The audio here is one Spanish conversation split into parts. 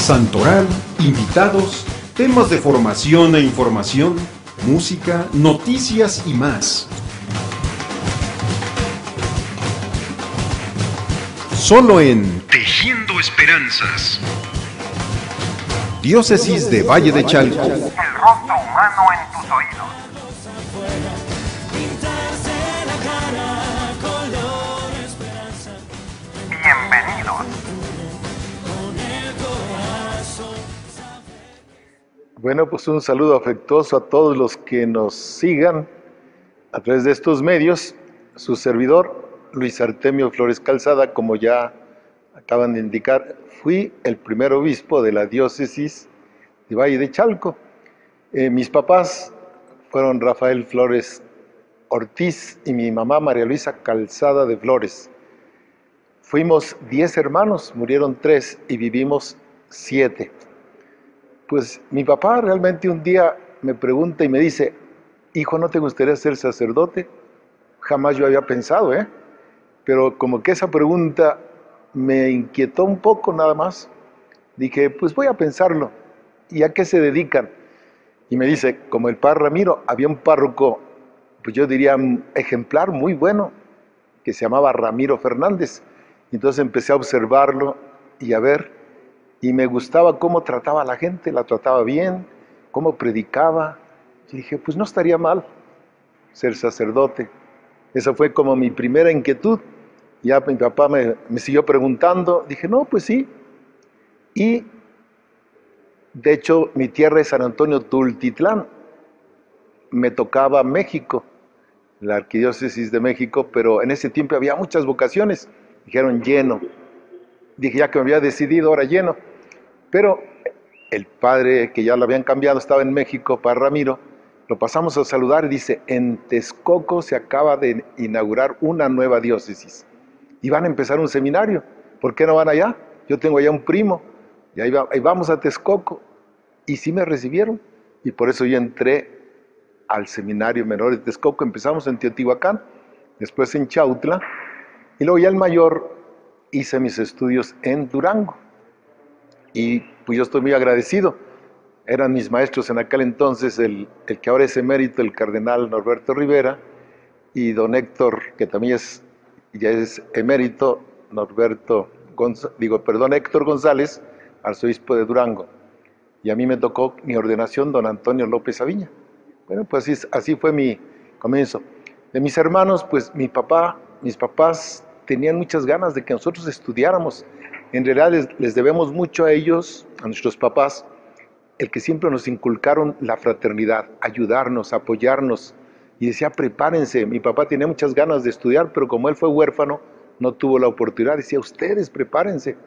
Santoral, invitados, temas de formación e información, música, noticias y más. Solo en Tejiendo Esperanzas. Diócesis de Valle de Chalco. El rostro humano en tus oídos. Bienvenidos. Bueno, pues un saludo afectuoso a todos los que nos sigan a través de estos medios. Su servidor, Luis Artemio Flores Calzada, como ya acaban de indicar, fui el primer obispo de la diócesis de Valle de Chalco. Mis papás fueron Rafael Flores Ortiz y mi mamá María Luisa Calzada de Flores. Fuimos 10 hermanos, murieron 3 y vivimos 7. Pues mi papá realmente un día me pregunta y me dice: hijo, ¿no te gustaría ser sacerdote? Jamás yo había pensado, pero como que esa pregunta me inquietó un poco nada más. Dije, pues voy a pensarlo. ¿Y a qué se dedican? Y me dice, como el padre Ramiro, había un párroco, pues yo diría ejemplar, muy bueno, que se llamaba Ramiro Fernández. Entonces empecé a observarlo y a ver, y me gustaba cómo trataba a la gente, la trataba bien, cómo predicaba. Y dije, pues no estaría mal ser sacerdote. Esa fue como mi primera inquietud. Ya mi papá me siguió preguntando, dije, no, pues sí. Y de hecho mi tierra es San Antonio Tultitlán, me tocaba México, la arquidiócesis de México, pero en ese tiempo había muchas vocaciones, dijeron lleno. Dije, ya que me había decidido, ahora lleno. Pero el padre, que ya lo habían cambiado, estaba en México, padre Ramiro, lo pasamos a saludar y dice, en Texcoco se acaba de inaugurar una nueva diócesis y van a empezar un seminario. ¿Por qué no van allá? Yo tengo allá un primo y ahí vamos a Texcoco. Y sí me recibieron y por eso yo entré al seminario menor de Texcoco. Empezamos en Teotihuacán, después en Chautla y luego ya el mayor hice mis estudios en Durango. Y pues yo estoy muy agradecido. Eran mis maestros en aquel entonces, el que ahora es emérito, el cardenal Norberto Rivera, y don Héctor, que también ya es emérito, Héctor González, arzobispo de Durango. Y a mí me tocó mi ordenación, don Antonio López Aviña. Bueno, pues así fue mi comienzo. De mis hermanos, pues mis papás tenían muchas ganas de que nosotros estudiáramos. En realidad les debemos mucho a ellos, a nuestros papás, el que siempre nos inculcaron la fraternidad, ayudarnos, apoyarnos. Y decía, prepárense. Mi papá tenía muchas ganas de estudiar, pero como él fue huérfano, no tuvo la oportunidad. Decía, ustedes prepárense.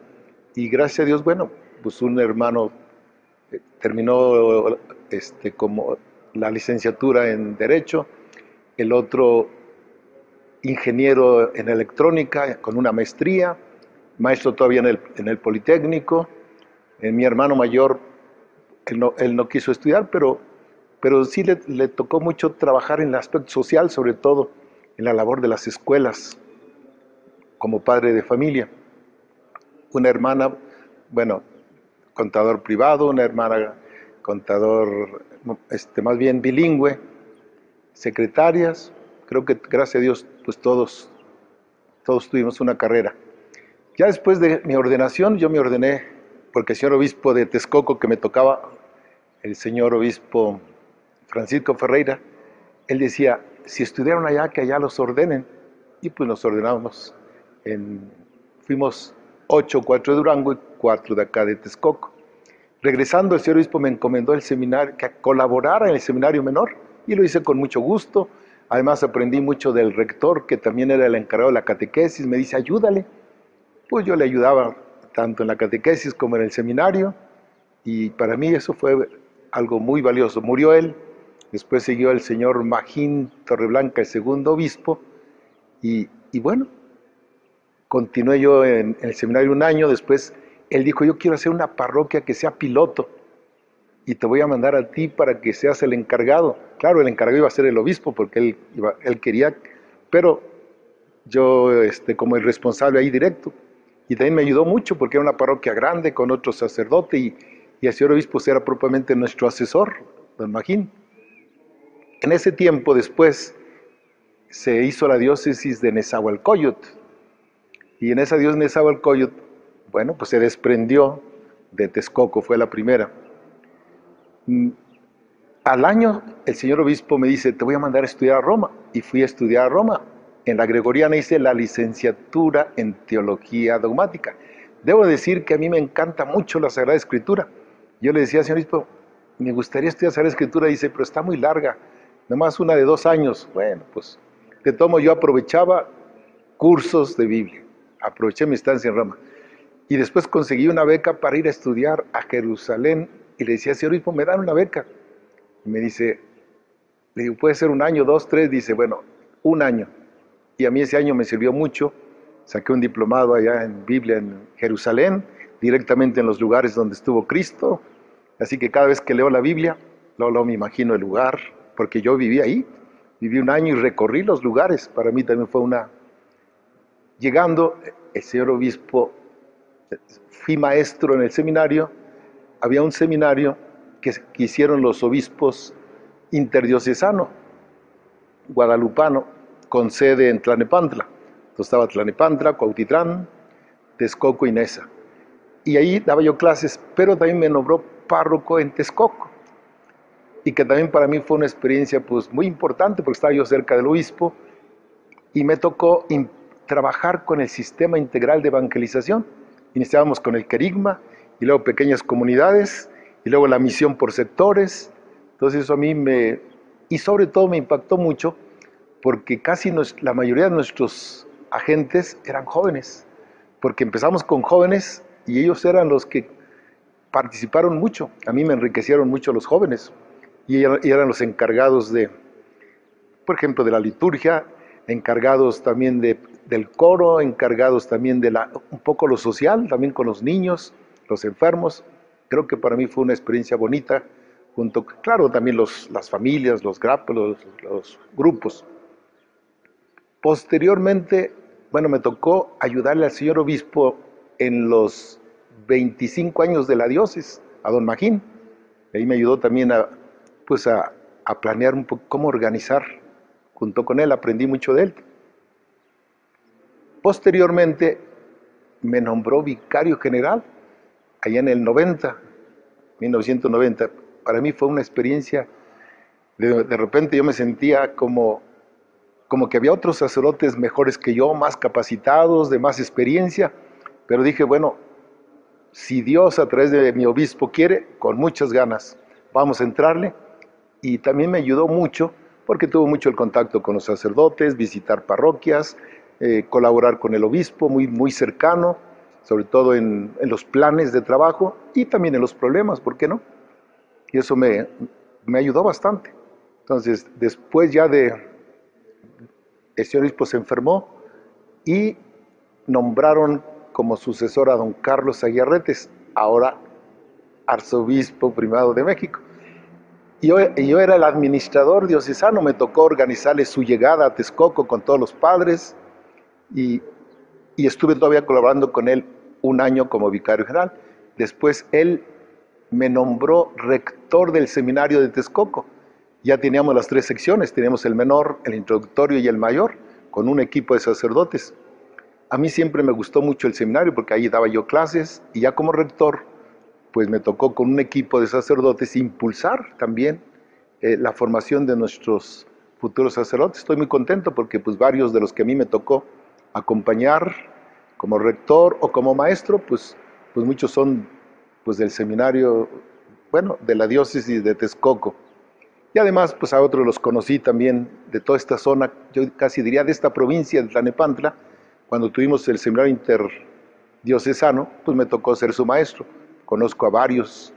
Y gracias a Dios, bueno, pues un hermano terminó como la licenciatura en Derecho, el otro ingeniero en electrónica con una maestría, maestro todavía en el Politécnico. Mi hermano mayor, él no quiso estudiar, pero sí le tocó mucho trabajar en el aspecto social, sobre todo en la labor de las escuelas, como padre de familia. Una hermana, bueno, contador privado, una hermana contador más bien bilingüe, secretarias. Creo que gracias a Dios pues todos tuvimos una carrera. Ya después de mi ordenación, yo me ordené porque el señor obispo de Texcoco, que me tocaba, el señor obispo Francisco Ferreira, él decía, si estudiaron allá, que allá los ordenen. Y pues nos ordenamos. Fuimos 8, 4 de Durango y 4 de acá de Texcoco. Regresando, el señor obispo me encomendó el seminario, que colaborara en el seminario menor, y lo hice con mucho gusto. Además aprendí mucho del rector, que también era el encargado de la catequesis. Me dice, ayúdale. Pues yo le ayudaba tanto en la catequesis como en el seminario, y para mí eso fue algo muy valioso. Murió él, después siguió el señor Magín Torreblanca, el segundo obispo, y bueno, continué yo en el seminario un año. Después él dijo, yo quiero hacer una parroquia que sea piloto, y te voy a mandar a ti para que seas el encargado. Claro, el encargado iba a ser el obispo, porque él quería, pero yo como el responsable ahí directo. Y también me ayudó mucho porque era una parroquia grande con otro sacerdote y el señor obispo era propiamente nuestro asesor, don Magín. En ese tiempo después se hizo la diócesis de Nezahualcóyotl y en esa diócesis de Nezahualcóyotl, bueno, pues se desprendió de Texcoco, fue la primera. Al año el señor obispo me dice, te voy a mandar a estudiar a Roma, y fui a estudiar a Roma. En la Gregoriana hice la licenciatura en Teología Dogmática. Debo decir que a mí me encanta mucho la Sagrada Escritura. Yo le decía al señor obispo, me gustaría estudiar Sagrada Escritura, y dice, pero está muy larga, nomás una de 2 años. Bueno, pues de tomo yo aprovechaba cursos de Biblia, aproveché mi estancia en Roma. Y después conseguí una beca para ir a estudiar a Jerusalén, y le decía, señor obispo, ¿me dan una beca? Y me dice, le digo, puede ser 1 año, 2, 3, dice, bueno, 1 año. Y a mí ese año me sirvió mucho, saqué un diplomado allá en Biblia en Jerusalén, directamente en los lugares donde estuvo Cristo, así que cada vez que leo la Biblia, luego me imagino el lugar, porque yo viví ahí, viví 1 año y recorrí los lugares, para mí también fue una... Llegando, el señor obispo, fui maestro en el seminario, había un seminario que hicieron los obispos interdiocesano, guadalupano, con sede en Tlalnepantla. Entonces estaba Tlalnepantla, Cuautitlán, Texcoco y Neza. Y ahí daba yo clases, pero también me nombró párroco en Texcoco. Y que también para mí fue una experiencia pues muy importante, porque estaba yo cerca del obispo, y me tocó trabajar con el sistema integral de evangelización. Iniciábamos con el querigma, y luego pequeñas comunidades, y luego la misión por sectores. Entonces eso a mí y sobre todo me impactó mucho, porque casi la mayoría de nuestros agentes eran jóvenes, porque empezamos con jóvenes y ellos eran los que participaron mucho. A mí me enriquecieron mucho los jóvenes, y eran los encargados de, por ejemplo, de la liturgia, encargados también del coro, encargados también de un poco lo social, también con los niños, los enfermos. Creo que para mí fue una experiencia bonita, claro, también las familias, los grupos. Posteriormente, bueno, me tocó ayudarle al señor obispo en los 25 años de la diócesis, a don Magín. Ahí me ayudó también a planear un poco cómo organizar. Junto con él aprendí mucho de él. Posteriormente me nombró vicario general allá en el 1990. Para mí fue una experiencia, de repente yo me sentía como que había otros sacerdotes mejores que yo, más capacitados, de más experiencia, pero dije, bueno, si Dios a través de mi obispo quiere, con muchas ganas, vamos a entrarle. Y también me ayudó mucho, porque tuvo mucho el contacto con los sacerdotes, visitar parroquias, colaborar con el obispo, muy, muy cercano, sobre todo en los planes de trabajo y también en los problemas, ¿por qué no? Y eso me ayudó bastante. Entonces, después ya el señor obispo se enfermó y nombraron como sucesor a don Carlos Aguirretes, ahora arzobispo primado de México. Y yo era el administrador diocesano, me tocó organizarle su llegada a Texcoco con todos los padres y estuve todavía colaborando con él 1 año como vicario general. Después él me nombró rector del seminario de Texcoco. Ya teníamos las 3 secciones, teníamos el menor, el introductorio y el mayor, con un equipo de sacerdotes. A mí siempre me gustó mucho el seminario porque ahí daba yo clases, y ya como rector, pues me tocó con un equipo de sacerdotes impulsar también la formación de nuestros futuros sacerdotes. Estoy muy contento porque pues varios de los que a mí me tocó acompañar como rector o como maestro, pues muchos son pues del seminario, bueno, de la diócesis de Texcoco. Y además, pues a otros los conocí también de toda esta zona, yo casi diría de esta provincia de Tlalnepantla. Cuando tuvimos el seminario interdiocesano, pues me tocó ser su maestro. Conozco a varios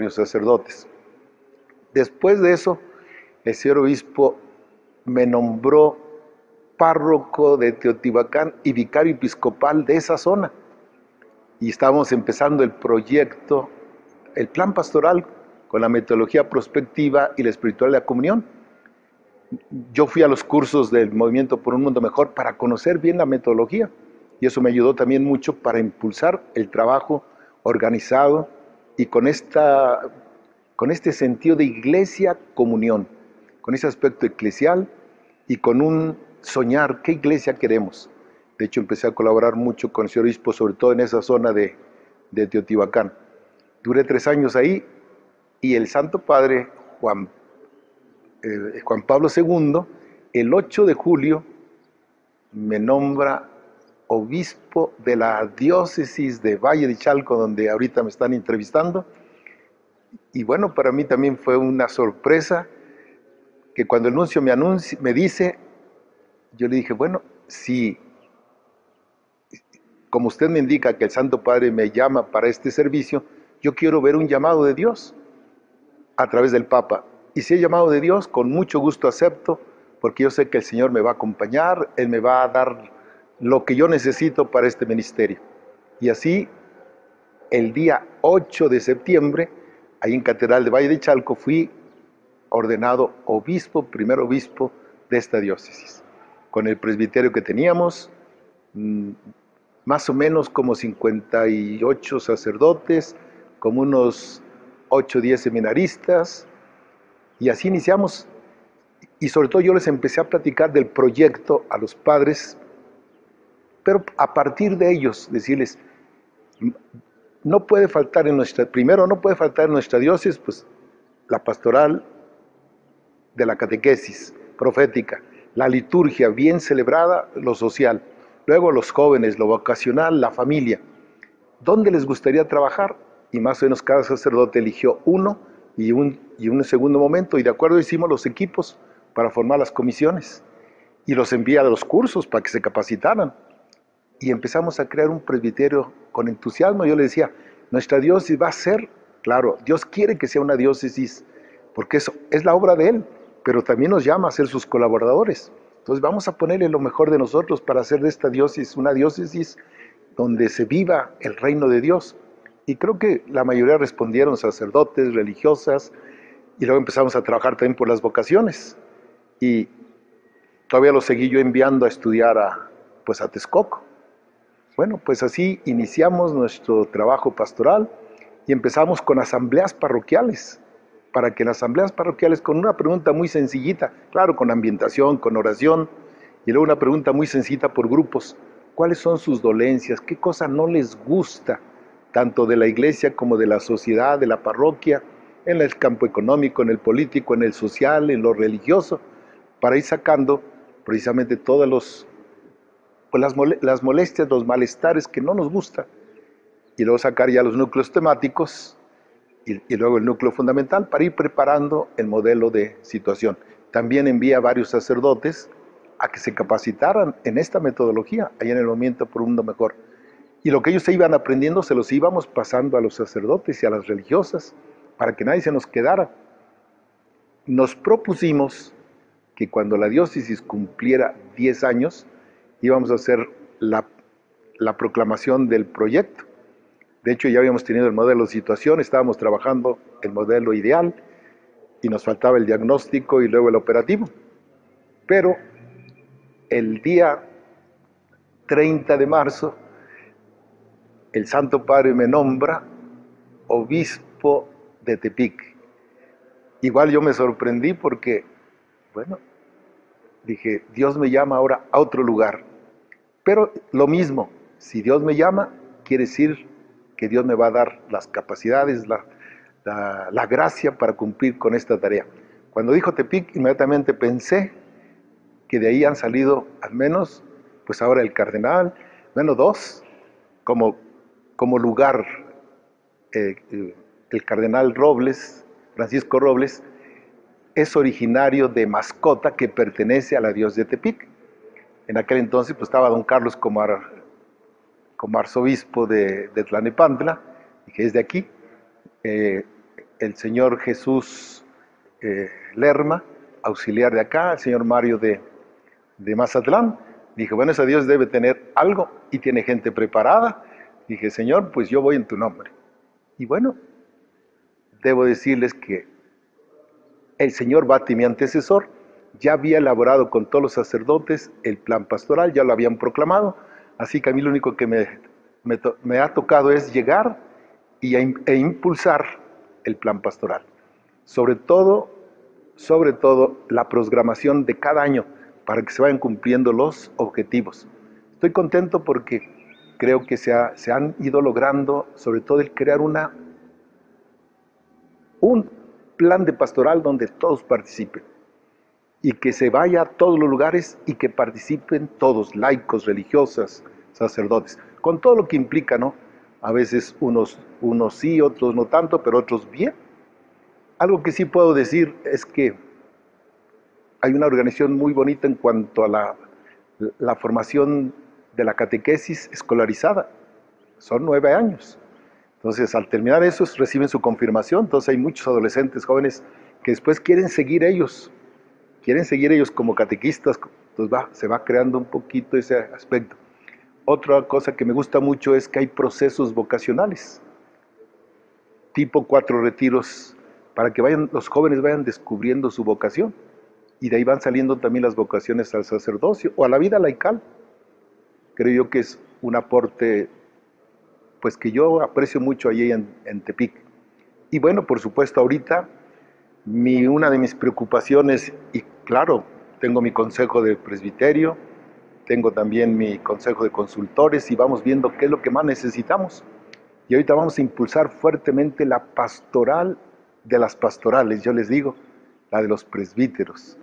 sacerdotes. Después de eso, el señor obispo me nombró párroco de Teotihuacán y vicario episcopal de esa zona. Y estábamos empezando el proyecto, el plan pastoral, con la metodología prospectiva y la espiritual de la comunión. Yo fui a los cursos del Movimiento por un Mundo Mejor para conocer bien la metodología. y eso me ayudó también mucho para impulsar el trabajo organizado y con este sentido de iglesia comunión, con ese aspecto eclesial y con un soñar qué iglesia queremos. De hecho, empecé a colaborar mucho con el señor obispo, sobre todo en esa zona de Teotihuacán. Duré 3 años ahí y el Santo Padre Juan Pablo II, el 8 de julio, me nombra obispo de la diócesis de Valle de Chalco, donde ahorita me están entrevistando. Y bueno, para mí también fue una sorpresa que cuando el nuncio me dice, yo le dije, bueno, si como usted me indica que el Santo Padre me llama para este servicio, yo quiero ver un llamado de Dios a través del Papa. Y si es llamado de Dios, con mucho gusto acepto, porque yo sé que el Señor me va a acompañar, Él me va a dar lo que yo necesito para este ministerio. Y así, el día 8 de septiembre, ahí en Catedral de Valle de Chalco, fui ordenado obispo, primer obispo de esta diócesis. Con el presbiterio que teníamos, más o menos como 58 sacerdotes, como unos 8 o 10 seminaristas, y así iniciamos. Y sobre todo yo les empecé a platicar del proyecto a los padres, pero a partir de ellos decirles, no puede faltar en nuestra diócesis, pues, la pastoral de la catequesis profética, la liturgia bien celebrada, lo social, luego los jóvenes, lo vocacional, la familia. ¿Dónde les gustaría trabajar? Y más o menos cada sacerdote eligió uno y un segundo momento, y de acuerdo hicimos los equipos para formar las comisiones y los envía a los cursos para que se capacitaran. Y empezamos a crear un presbiterio con entusiasmo. Yo le decía, nuestra diócesis va a ser, claro, Dios quiere que sea una diócesis, porque eso es la obra de Él, pero también nos llama a ser sus colaboradores. Entonces vamos a ponerle lo mejor de nosotros para hacer de esta diócesis una diócesis donde se viva el reino de Dios. Y creo que la mayoría respondieron, sacerdotes, religiosas, y luego empezamos a trabajar también por las vocaciones. Y todavía lo seguí yo enviando a estudiar a Texcoco. Bueno, pues así iniciamos nuestro trabajo pastoral y empezamos con asambleas parroquiales, para que en asambleas parroquiales, con una pregunta muy sencillita, claro, con ambientación, con oración, y luego una pregunta muy sencilla por grupos, ¿cuáles son sus dolencias? ¿Qué cosa no les gusta, tanto de la iglesia como de la sociedad, de la parroquia, en el campo económico, en el político, en el social, en lo religioso, para ir sacando precisamente todos las molestias, los malestares que no nos gustan, y luego sacar ya los núcleos temáticos y luego el núcleo fundamental para ir preparando el modelo de situación. También envía a varios sacerdotes a que se capacitaran en esta metodología, ahí en el Movimiento por un Mundo Mejor. Y lo que ellos se iban aprendiendo se los íbamos pasando a los sacerdotes y a las religiosas para que nadie se nos quedara. Nos propusimos que cuando la diócesis cumpliera 10 años, íbamos a hacer la proclamación del proyecto. De hecho, ya habíamos tenido el modelo de situación, estábamos trabajando el modelo ideal y nos faltaba el diagnóstico y luego el operativo. Pero el día 30 de marzo, el Santo Padre me nombra obispo de Tepic. Igual yo me sorprendí porque, bueno, dije, Dios me llama ahora a otro lugar. Pero lo mismo, si Dios me llama, quiere decir que Dios me va a dar las capacidades, la gracia para cumplir con esta tarea. Cuando dijo Tepic, inmediatamente pensé que de ahí han salido al menos, pues ahora el cardenal, menos 2, como lugar, el cardenal Robles, Francisco Robles, es originario de Mascota, que pertenece a la diócesis de Tepic. En aquel entonces pues estaba don Carlos como arzobispo de Tlalnepantla, que es de aquí, el señor Jesús Lerma, auxiliar de acá, el señor Mario de Mazatlán. Dije, bueno, esa diócesis debe tener algo y tiene gente preparada. Dije, Señor, pues yo voy en tu nombre. Y bueno, debo decirles que el señor Bati, mi antecesor, ya había elaborado con todos los sacerdotes el plan pastoral, ya lo habían proclamado, Así que a mí lo único que me ha tocado es llegar e impulsar el plan pastoral. Sobre todo, la programación de cada año para que se vayan cumpliendo los objetivos. Estoy contento porque creo que se han ido logrando, sobre todo el crear un plan de pastoral donde todos participen y que se vaya a todos los lugares y que participen todos, laicos, religiosas, sacerdotes, con todo lo que implica, ¿no? A veces unos sí, otros no tanto, pero otros bien. Algo que sí puedo decir es que hay una organización muy bonita en cuanto a la formación de la catequesis escolarizada. Son 9 años. Entonces, al terminar eso, reciben su confirmación. Entonces, hay muchos adolescentes jóvenes que después quieren seguir ellos como catequistas. Entonces, se va creando un poquito ese aspecto. Otra cosa que me gusta mucho es que hay procesos vocacionales, tipo 4 retiros, para que los jóvenes vayan descubriendo su vocación. Y de ahí van saliendo también las vocaciones al sacerdocio o a la vida laical. Creo yo que es un aporte pues que yo aprecio mucho allí en Tepic. Y bueno, por supuesto, ahorita una de mis preocupaciones, y claro, tengo mi consejo de presbiterio, tengo también mi consejo de consultores y vamos viendo qué es lo que más necesitamos. Y ahorita vamos a impulsar fuertemente la pastoral de las pastorales, yo les digo, la de los presbíteros,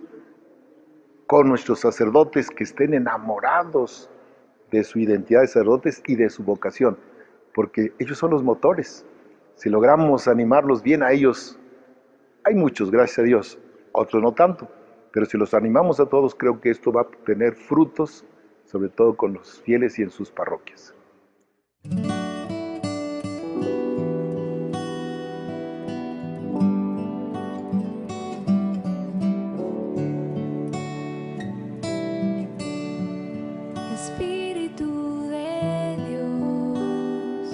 con nuestros sacerdotes que estén enamorados de su identidad de sacerdotes y de su vocación, porque ellos son los motores. Si logramos animarlos bien a ellos, hay muchos, gracias a Dios, otros no tanto, pero si los animamos a todos, creo que esto va a tener frutos, sobre todo con los fieles y en sus parroquias. Espíritu de Dios,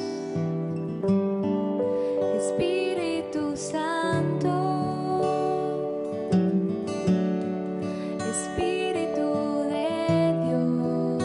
Espíritu Santo, Espíritu de Dios,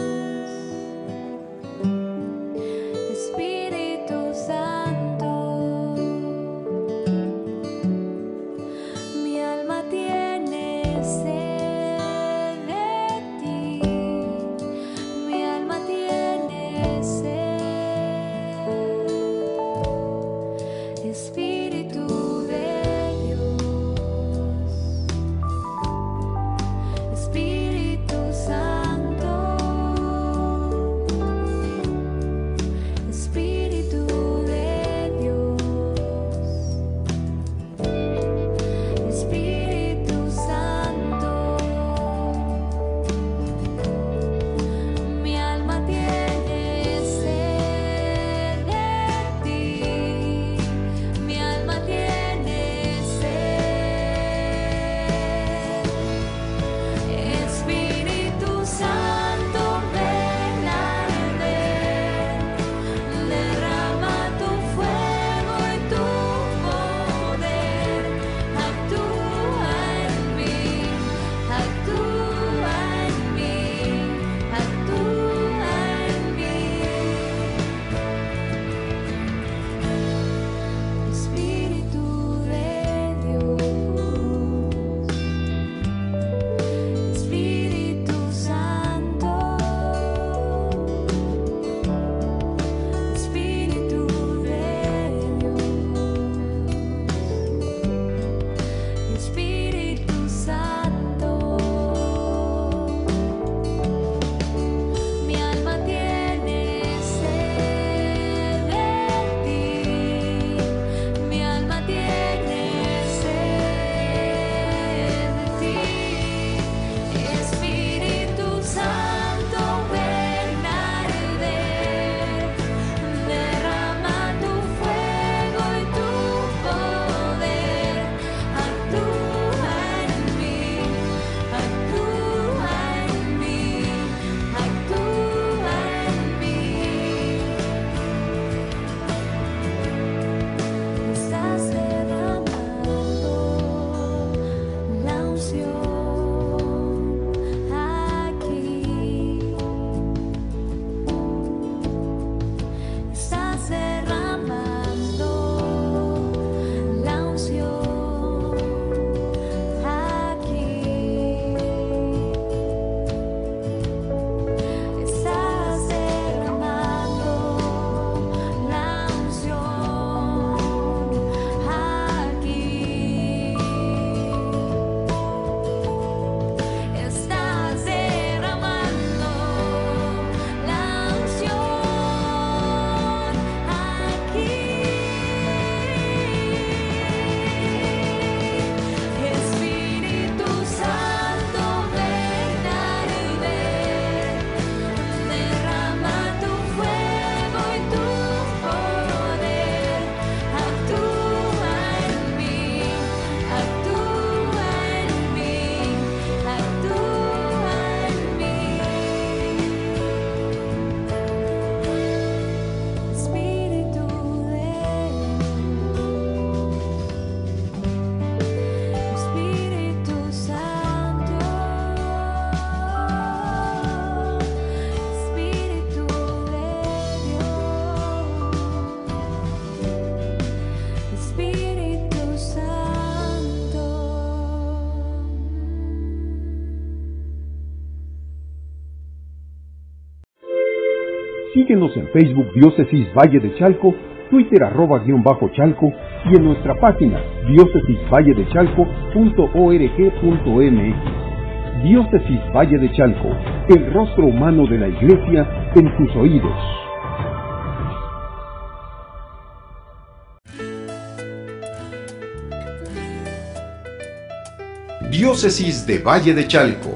Síguenos en Facebook Diócesis Valle de Chalco, Twitter @_Chalco y en nuestra página diócesisvalledechalco.org.mx. Diócesis Valle de Chalco, el rostro humano de la Iglesia en tus oídos. Diócesis de Valle de Chalco.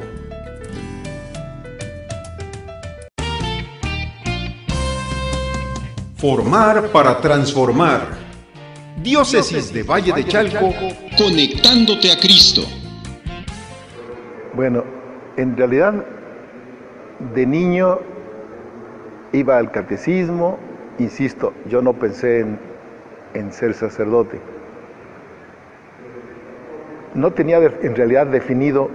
Formar para transformar. Diócesis de Valle de Chalco, conectándote a Cristo. Bueno, en realidad, de niño iba al catecismo, insisto, yo no pensé en ser sacerdote. No tenía en realidad definido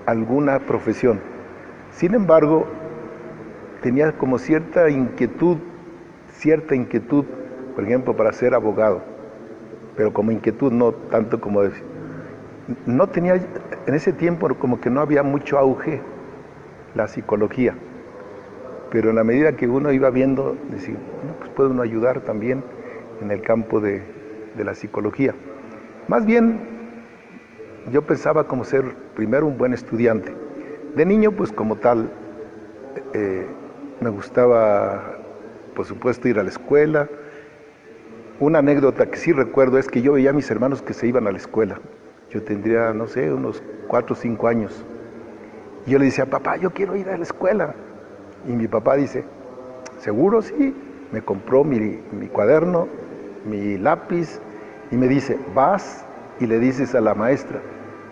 alguna profesión. Sin embargo, tenía como cierta inquietud, por ejemplo, para ser abogado, pero como inquietud, no tanto como decir. No tenía, en ese tiempo como que no había mucho auge la psicología, pero en la medida que uno iba viendo, decir, bueno, pues puede uno ayudar también en el campo de la psicología. Más bien, yo pensaba como ser primero un buen estudiante. De niño, pues como tal, me gustaba, por supuesto, ir a la escuela. Una anécdota que sí recuerdo es que yo veía a mis hermanos que se iban a la escuela. Yo tendría, no sé, unos 4 o 5 años. Y yo le decía, papá, yo quiero ir a la escuela. Y mi papá dice, ¿seguro? Sí. Me compró mi cuaderno, mi lápiz, y me dice, vas y le dices a la maestra,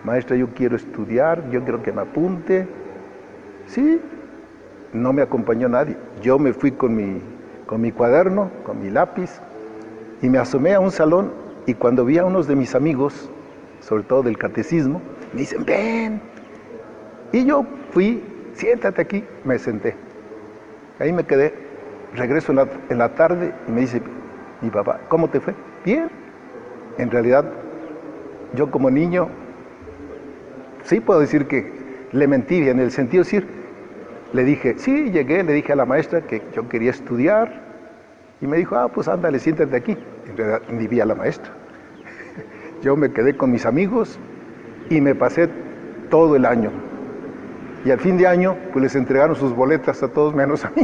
maestra, yo quiero estudiar, yo quiero que me apunte. Sí. No me acompañó nadie. Yo me fui con mi cuaderno, con mi lápiz, y me asomé a un salón, y cuando vi a unos de mis amigos, sobre todo del catecismo, me dicen, ven. Y yo fui, siéntate aquí, me senté. Ahí me quedé, regreso en la tarde, y me dice mi papá, ¿cómo te fue? Bien. En realidad, yo como niño, sí puedo decir que le mentí, en el sentido de decir, le dije, sí, llegué, le dije a la maestra que yo quería estudiar, y me dijo, pues ándale, siéntate aquí. En realidad, ni vi a la maestra. Yo me quedé con mis amigos y me pasé todo el año. Y al fin de año, pues les entregaron sus boletas a todos menos a mí.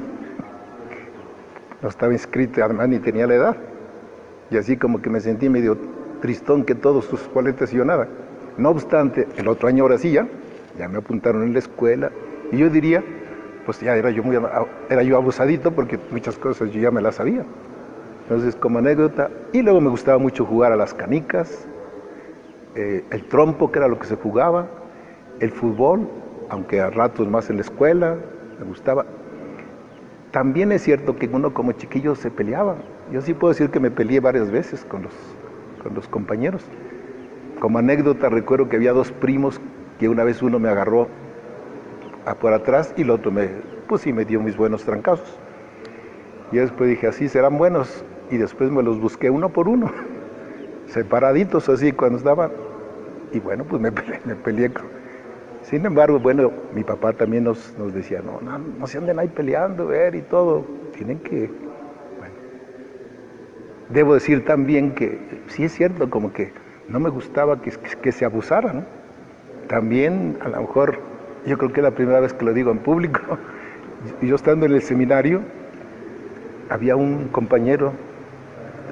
No estaba inscrito, además ni tenía la edad. Y así como que me sentí medio tristón que todos sus boletas y yo nada. No obstante, el otro año ahora sí ya me apuntaron en la escuela. Y yo diría, pues ya era yo abusadito porque muchas cosas yo ya me las sabía. Entonces, como anécdota, y luego me gustaba mucho jugar a las canicas, el trompo, que era lo que se jugaba, el fútbol, aunque a ratos más en la escuela, me gustaba. También es cierto que uno como chiquillo se peleaba. Yo sí puedo decir que me peleé varias veces con los compañeros. Como anécdota, recuerdo que había 2 primos que una vez uno me agarró por atrás y el otro me dio mis buenos trancazos. Y después dije, así serán buenos, y después me los busqué uno por uno, separaditos así cuando estaban, y bueno, pues me peleé. Sin embargo, bueno, mi papá también nos decía, no se anden ahí peleando, y todo, tienen que, bueno. Debo decir también que sí es cierto, como que no me gustaba que se abusara, ¿no? También, a lo mejor, yo creo que es la primera vez que lo digo en público, yo estando en el seminario, había un compañero,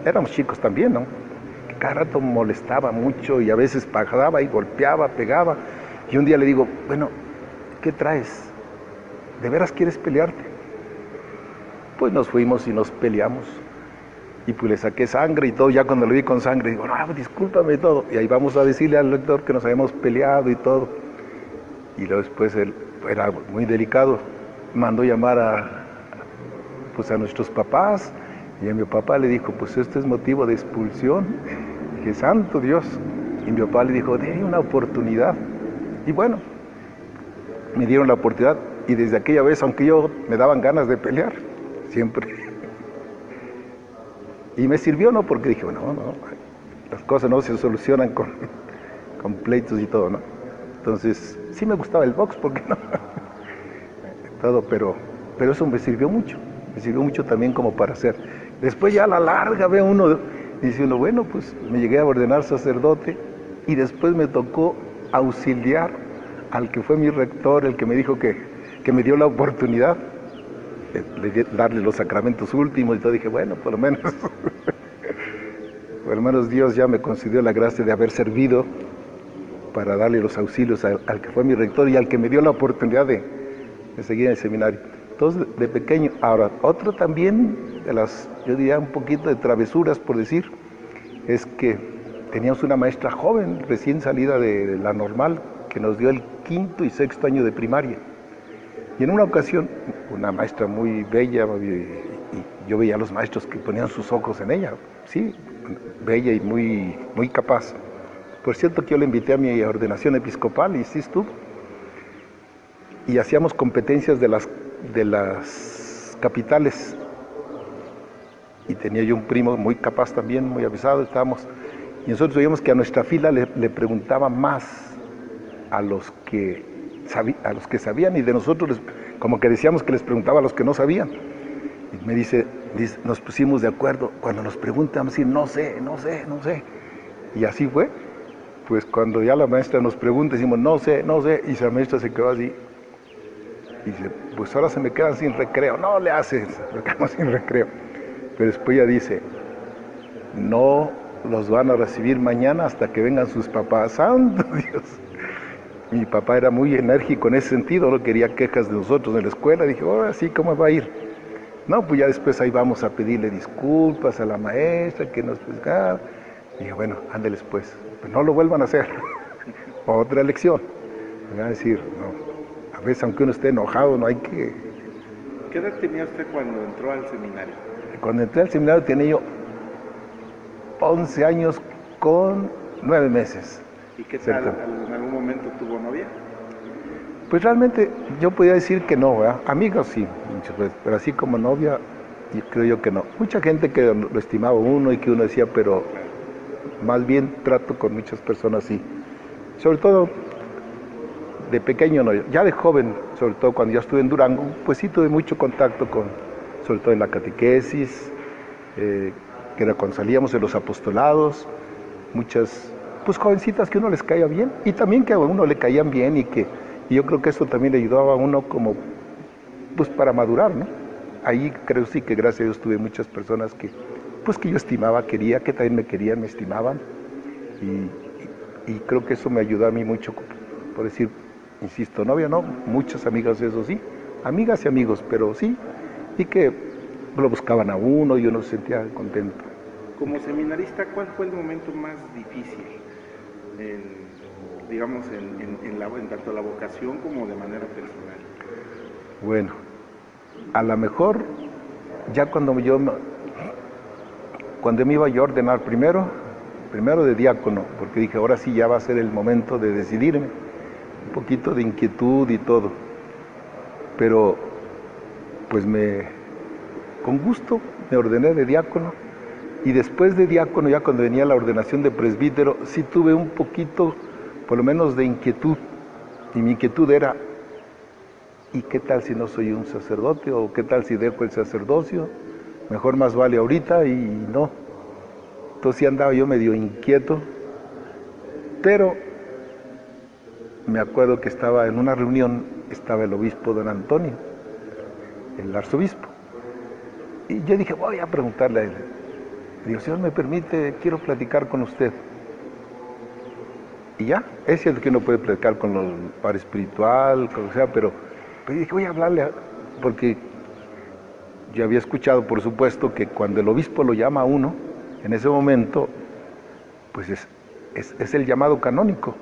éramos chicos también, ¿no? Que cada rato molestaba mucho y a veces pagaba y golpeaba, pegaba. Y un día le digo, bueno, ¿qué traes? ¿De veras quieres pelearte? Pues nos fuimos y nos peleamos. Y pues le saqué sangre y todo. Ya cuando lo vi con sangre, digo, discúlpame y todo. Y ahí vamos a decirle al lector que nos habíamos peleado y todo. Y luego después él, era muy delicado, mandó llamar a nuestros papás, y a mi papá le dijo, pues este es motivo de expulsión. Y dije, santo Dios. Y mi papá le dijo, déle una oportunidad. Y bueno, me dieron la oportunidad, y desde aquella vez, aunque yo me daban ganas de pelear, siempre. Y me sirvió, ¿no? Porque dije, bueno, las cosas no se solucionan con pleitos y todo, ¿no? Entonces, sí me gustaba el box, porque no, todo, pero eso me sirvió mucho. me sirvió mucho también como para hacer. Después ya a la larga ve uno, dice uno, bueno, pues me llegué a ordenar sacerdote y después me tocó auxiliar al que fue mi rector, el que me dijo que me dio la oportunidad de darle los sacramentos últimos y todo. Dije, bueno, por lo menos Dios ya me concedió la gracia de haber servido para darle los auxilios al que fue mi rector y al que me dio la oportunidad de seguir en el seminario. Entonces, de pequeño. Ahora, otro también de las, yo diría un poquito de travesuras, por decir, es que teníamos una maestra joven, recién salida de la normal, que nos dio el 5º y 6º año de primaria. Y en una ocasión, una maestra muy bella, y yo veía a los maestros que ponían sus ojos en ella, sí, bella y muy capaz. Por cierto que yo le invité a mi ordenación episcopal y sí estuvo. Y hacíamos competencias de las capitales. Y tenía yo un primo muy capaz también, muy avisado, estábamos. Y nosotros veíamos que a nuestra fila le preguntaban más a los que sabían, y de nosotros como que decíamos que les preguntaba a los que no sabían. Y me dice, nos pusimos de acuerdo, cuando nos preguntan, decir, no sé. Y así fue. Pues cuando ya la maestra nos pregunta, decimos, no sé, y la maestra se quedó así. Y dice, pues ahora se me quedan sin recreo. No le haces, nos quedamos sin recreo. Pero después ella dice, no los van a recibir mañana hasta que vengan sus papás. ¡Santo Dios! Mi papá era muy enérgico en ese sentido, no quería quejas de nosotros en la escuela. Dije, ahora sí, ¿cómo va a ir? No, pues ya después ahí vamos a pedirle disculpas a la maestra que nos juzgaba. Dije, bueno, ándeles pues no lo vuelvan a hacer. Otra lección. Me van a decir, no, a veces aunque uno esté enojado, no hay que... ¿Qué edad tenía usted cuando entró al seminario? Cuando entré al seminario tenía yo 11 años con 9 meses. ¿Y qué tal? ¿En algún momento tuvo novia? Pues realmente yo podía decir que no, ¿verdad? Amigos sí, muchas veces, pero así como novia, creo yo que no. Mucha gente que lo estimaba uno y que uno decía, pero más bien trato con muchas personas sí. Sobre todo de pequeño no, ya de joven, sobre todo cuando ya estuve en Durango, pues sí tuve mucho contacto sobre todo en la catequesis, que era cuando salíamos de los apostolados, muchas pues jovencitas que a uno les caía bien y también que a uno le caían bien y yo creo que eso también le ayudaba a uno como pues para madurar, ¿no? Ahí creo sí que gracias a Dios tuve muchas personas que yo estimaba, quería, que también me querían, me estimaban y creo que eso me ayudó a mí mucho, por decir, insisto, novia no, muchas amigas, eso sí, amigas y amigos, pero sí, y que lo buscaban a uno y uno se sentía contento. Como seminarista, ¿cuál fue el momento más difícil, digamos, en tanto la vocación como de manera personal? Bueno, a lo mejor ya cuando me iba yo a ordenar primero de diácono, porque dije, ahora sí ya va a ser el momento de decidirme, un poquito de inquietud y todo, pero pues con gusto me ordené de diácono. Y después de diácono, ya cuando venía la ordenación de presbítero, sí tuve un poquito, por lo menos, de inquietud. Y mi inquietud era, ¿y qué tal si no soy un sacerdote? ¿O qué tal si dejo el sacerdocio? Mejor más vale ahorita y no. Entonces sí andaba yo medio inquieto. Pero me acuerdo que estaba en una reunión, estaba el obispo don Antonio, el arzobispo. Y yo dije, voy a preguntarle a él. Digo, si Dios me permite, quiero platicar con usted. Y ya, es cierto que uno puede platicar con el padre espiritual, con lo que sea, pero dije, voy a hablarle, porque yo había escuchado, por supuesto, que cuando el obispo lo llama a uno, en ese momento, pues es el llamado canónico,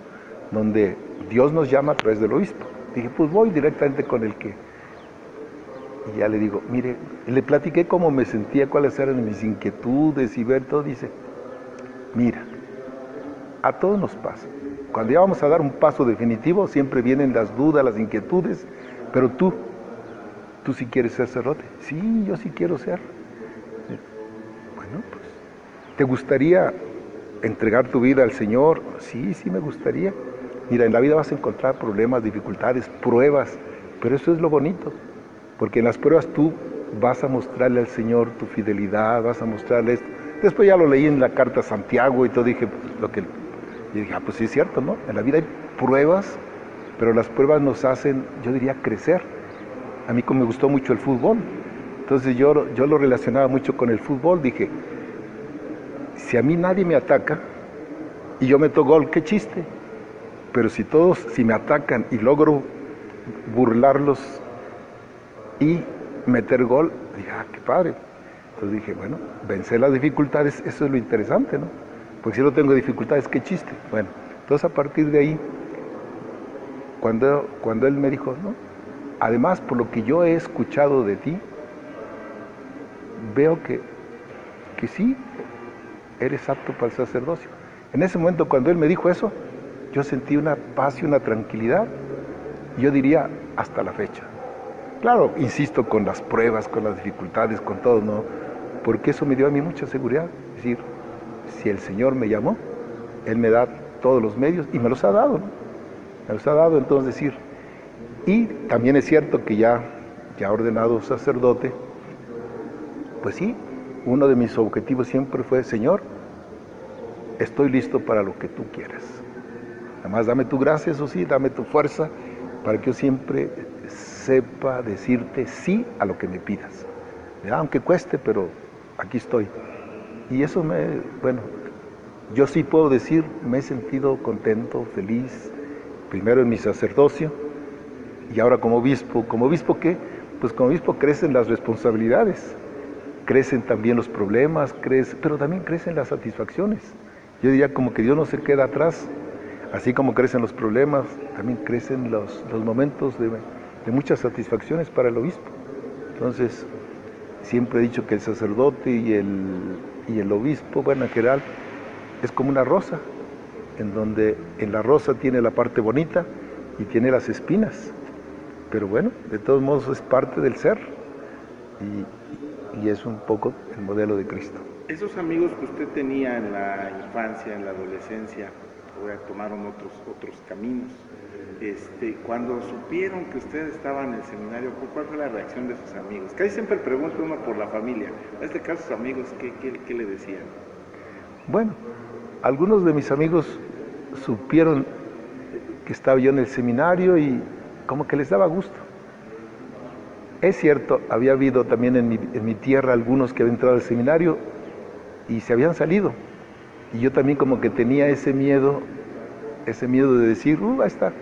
donde Dios nos llama a través del obispo. Dije, pues voy directamente con el que... Y ya le digo, mire, le platiqué cómo me sentía, cuáles eran mis inquietudes y ver todo. Dice, mira, a todos nos pasa. Cuando ya vamos a dar un paso definitivo, siempre vienen las dudas, las inquietudes, pero tú sí quieres ser sacerdote. Sí, yo sí quiero ser. Bueno, pues, ¿te gustaría entregar tu vida al Señor? Sí, sí me gustaría. Mira, en la vida vas a encontrar problemas, dificultades, pruebas, pero eso es lo bonito. Porque en las pruebas tú vas a mostrarle al Señor tu fidelidad, vas a mostrarle esto. Después ya lo leí en la carta a Santiago y todo, dije, y dije, pues sí es cierto, ¿no? En la vida hay pruebas, pero las pruebas nos hacen, yo diría, crecer. A mí como me gustó mucho el fútbol, entonces yo lo relacionaba mucho con el fútbol, dije, si a mí nadie me ataca y yo meto gol, qué chiste, pero si me atacan y logro burlarlos y meter gol, dije, qué padre. Entonces dije, bueno, vencer las dificultades, eso es lo interesante, ¿no? Porque si no tengo dificultades, qué chiste. Bueno, entonces a partir de ahí, cuando él me dijo, no, además por lo que yo he escuchado de ti, veo que sí, eres apto para el sacerdocio. En ese momento cuando él me dijo eso, yo sentí una paz y una tranquilidad, yo diría hasta la fecha. Claro, insisto, con las pruebas, con las dificultades, con todo, ¿no? Porque eso me dio a mí mucha seguridad. Es decir, si el Señor me llamó, Él me da todos los medios y me los ha dado, ¿no? Me los ha dado, entonces decir. Y también es cierto que ya ordenado sacerdote, pues sí, uno de mis objetivos siempre fue, Señor, estoy listo para lo que tú quieras. Además, dame tu gracia, eso sí, dame tu fuerza, para que yo siempre sepa decirte sí a lo que me pidas. Aunque cueste, pero aquí estoy. Y eso bueno, yo sí puedo decir, me he sentido contento, feliz, primero en mi sacerdocio, y ahora como obispo. ¿Como obispo qué? Pues como obispo crecen las responsabilidades, crecen también los problemas, pero también crecen las satisfacciones. Yo diría como que Dios no se queda atrás, así como crecen los problemas, también crecen los momentos de muchas satisfacciones para el obispo. Entonces, siempre he dicho que el sacerdote y el obispo, bueno, en general, es como una rosa, en donde en la rosa tiene la parte bonita y tiene las espinas, pero bueno, de todos modos es parte del ser y es un poco el modelo de Cristo. Esos amigos que usted tenía en la infancia, en la adolescencia, tomaron otros caminos. Cuando supieron que usted estaba en el seminario, ¿cuál fue la reacción de sus amigos? Casi siempre pregunta uno por la familia. En este caso, sus amigos, ¿qué le decían? Bueno, algunos de mis amigos supieron que estaba yo en el seminario y como que les daba gusto. Es cierto, había habido también en mi tierra algunos que habían entrado al seminario y se habían salido. Y yo también como que tenía ese miedo de decir, ahí está.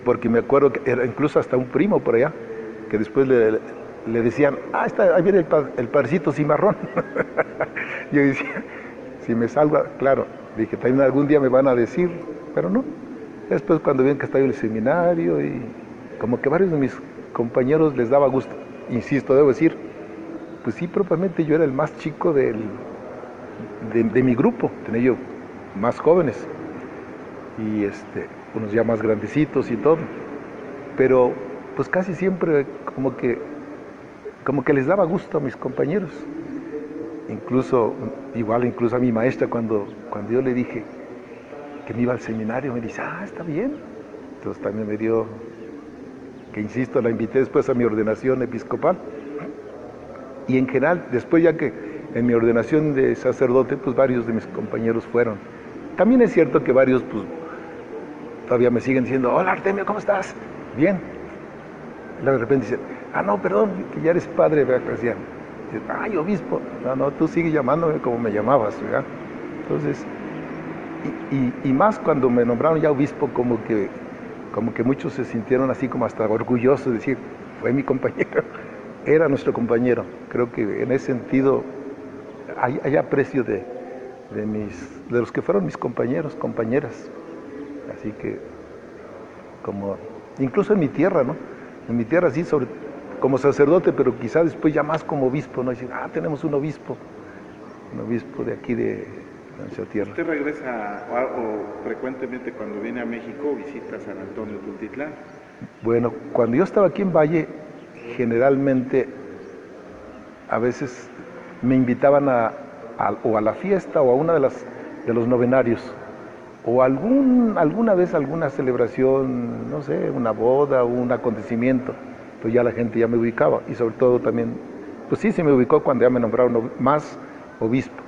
Porque me acuerdo que era incluso hasta un primo por allá, que después le decían, ahí viene el padrecito cimarrón. Yo decía, si me salgo, claro, dije, también algún día me van a decir, pero no. Después cuando ven que estaba en el seminario y como que varios de mis compañeros les daba gusto. Insisto, debo decir, pues sí, propiamente yo era el más chico de mi grupo, tenía yo más jóvenes y unos ya más grandecitos y todo, pero pues casi siempre como que les daba gusto a mis compañeros, incluso a mi maestra cuando yo le dije que me iba al seminario, me dice, está bien, entonces también me dio, que insisto, la invité después a mi ordenación episcopal, y en general, después ya que en mi ordenación de sacerdote, pues varios de mis compañeros fueron. También es cierto que varios, pues, todavía me siguen diciendo, hola Artemio, ¿cómo estás? Bien. Y luego de repente dicen, no, perdón, que ya eres padre, ¿verdad? Decían, ay, obispo, no, tú sigues llamándome como me llamabas, ¿verdad? Entonces, y más cuando me nombraron ya obispo, como que muchos se sintieron así como hasta orgullosos de decir, fue mi compañero, era nuestro compañero. Creo que en ese sentido hay aprecio de los que fueron mis compañeros, compañeras. Así que, incluso en mi tierra, ¿no? En mi tierra sí, como sacerdote, pero quizá después ya más como obispo, ¿no? Decir, tenemos un obispo de aquí de nuestra tierra. ¿Usted regresa o frecuentemente cuando viene a México visita San Antonio Tultitlán? Bueno, cuando yo estaba aquí en Valle, generalmente a veces me invitaban o a la fiesta o a una de los novenarios o alguna vez alguna celebración, no sé, una boda o un acontecimiento, pues ya la gente ya me ubicaba y sobre todo también, pues sí, se me ubicó cuando ya me nombraron más obispo.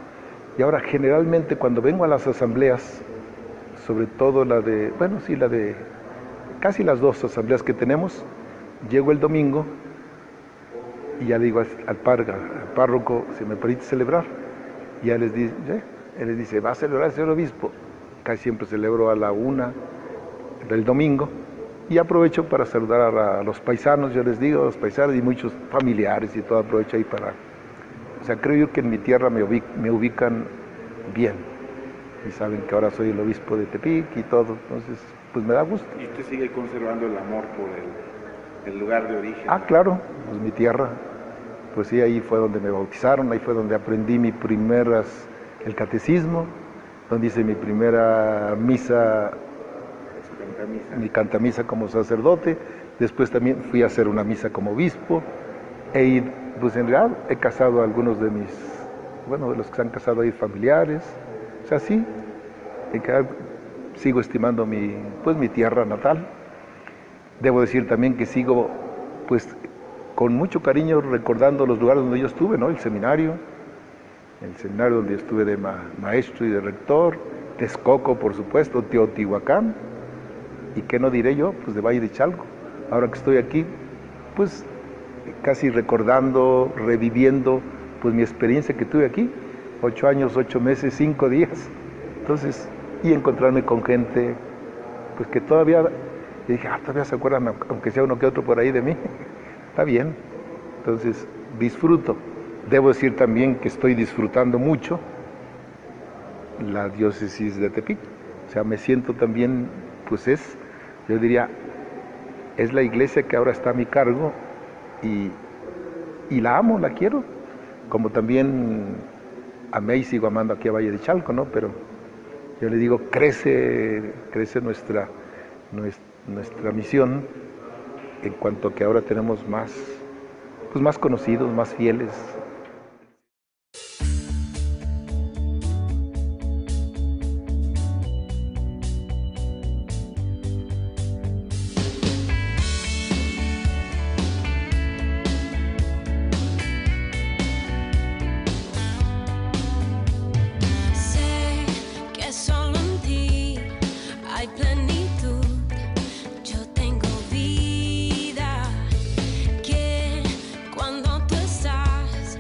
Y ahora generalmente cuando vengo a las asambleas, sobre todo la de, bueno, sí, la de casi las 2 asambleas que tenemos, llego el domingo y ya le digo al párroco, si me permite celebrar, y ya les dice, él les dice, ¿va a celebrar, señor obispo? Casi siempre celebro a la 1 del domingo y aprovecho para saludar a los paisanos, yo les digo, a los paisanos y muchos familiares y todo, aprovecho ahí para, o sea, creo yo que en mi tierra me ubican bien y saben que ahora soy el obispo de Tepic y todo, entonces pues me da gusto. ¿Y usted sigue conservando el amor por el lugar de origen? Ah, claro, pues mi tierra, pues sí, ahí fue donde me bautizaron, ahí fue donde aprendí el catecismo, donde hice mi primera misa, mi cantamisa como sacerdote, después también fui a hacer una misa como obispo, pues en realidad he casado a algunos de de los que se han casado ahí familiares, o sea, sí, sigo estimando mi tierra natal. Debo decir también que sigo, pues, con mucho cariño recordando los lugares donde yo estuve, ¿no? El seminario donde estuve de maestro y de rector, Texcoco, por supuesto, Teotihuacán, y qué no diré yo, pues de Valle de Chalco. Ahora que estoy aquí, pues casi recordando, reviviendo, pues mi experiencia que tuve aquí, 8 años, 8 meses, 5 días. Entonces, y encontrarme con gente, pues que todavía, y dije, todavía se acuerdan, aunque sea uno que otro por ahí de mí, está bien. Entonces, disfruto. Debo decir también que estoy disfrutando mucho la diócesis de Tepic. O sea, me siento también, pues yo diría, es la iglesia que ahora está a mi cargo y la amo, la quiero. Como también amé y sigo amando aquí a Valle de Chalco, ¿no? Pero yo le digo, crece nuestra misión en cuanto a que ahora tenemos más conocidos, más fieles. Sé que solo en ti hay plenitud. Yo tengo vida, que cuando tú estás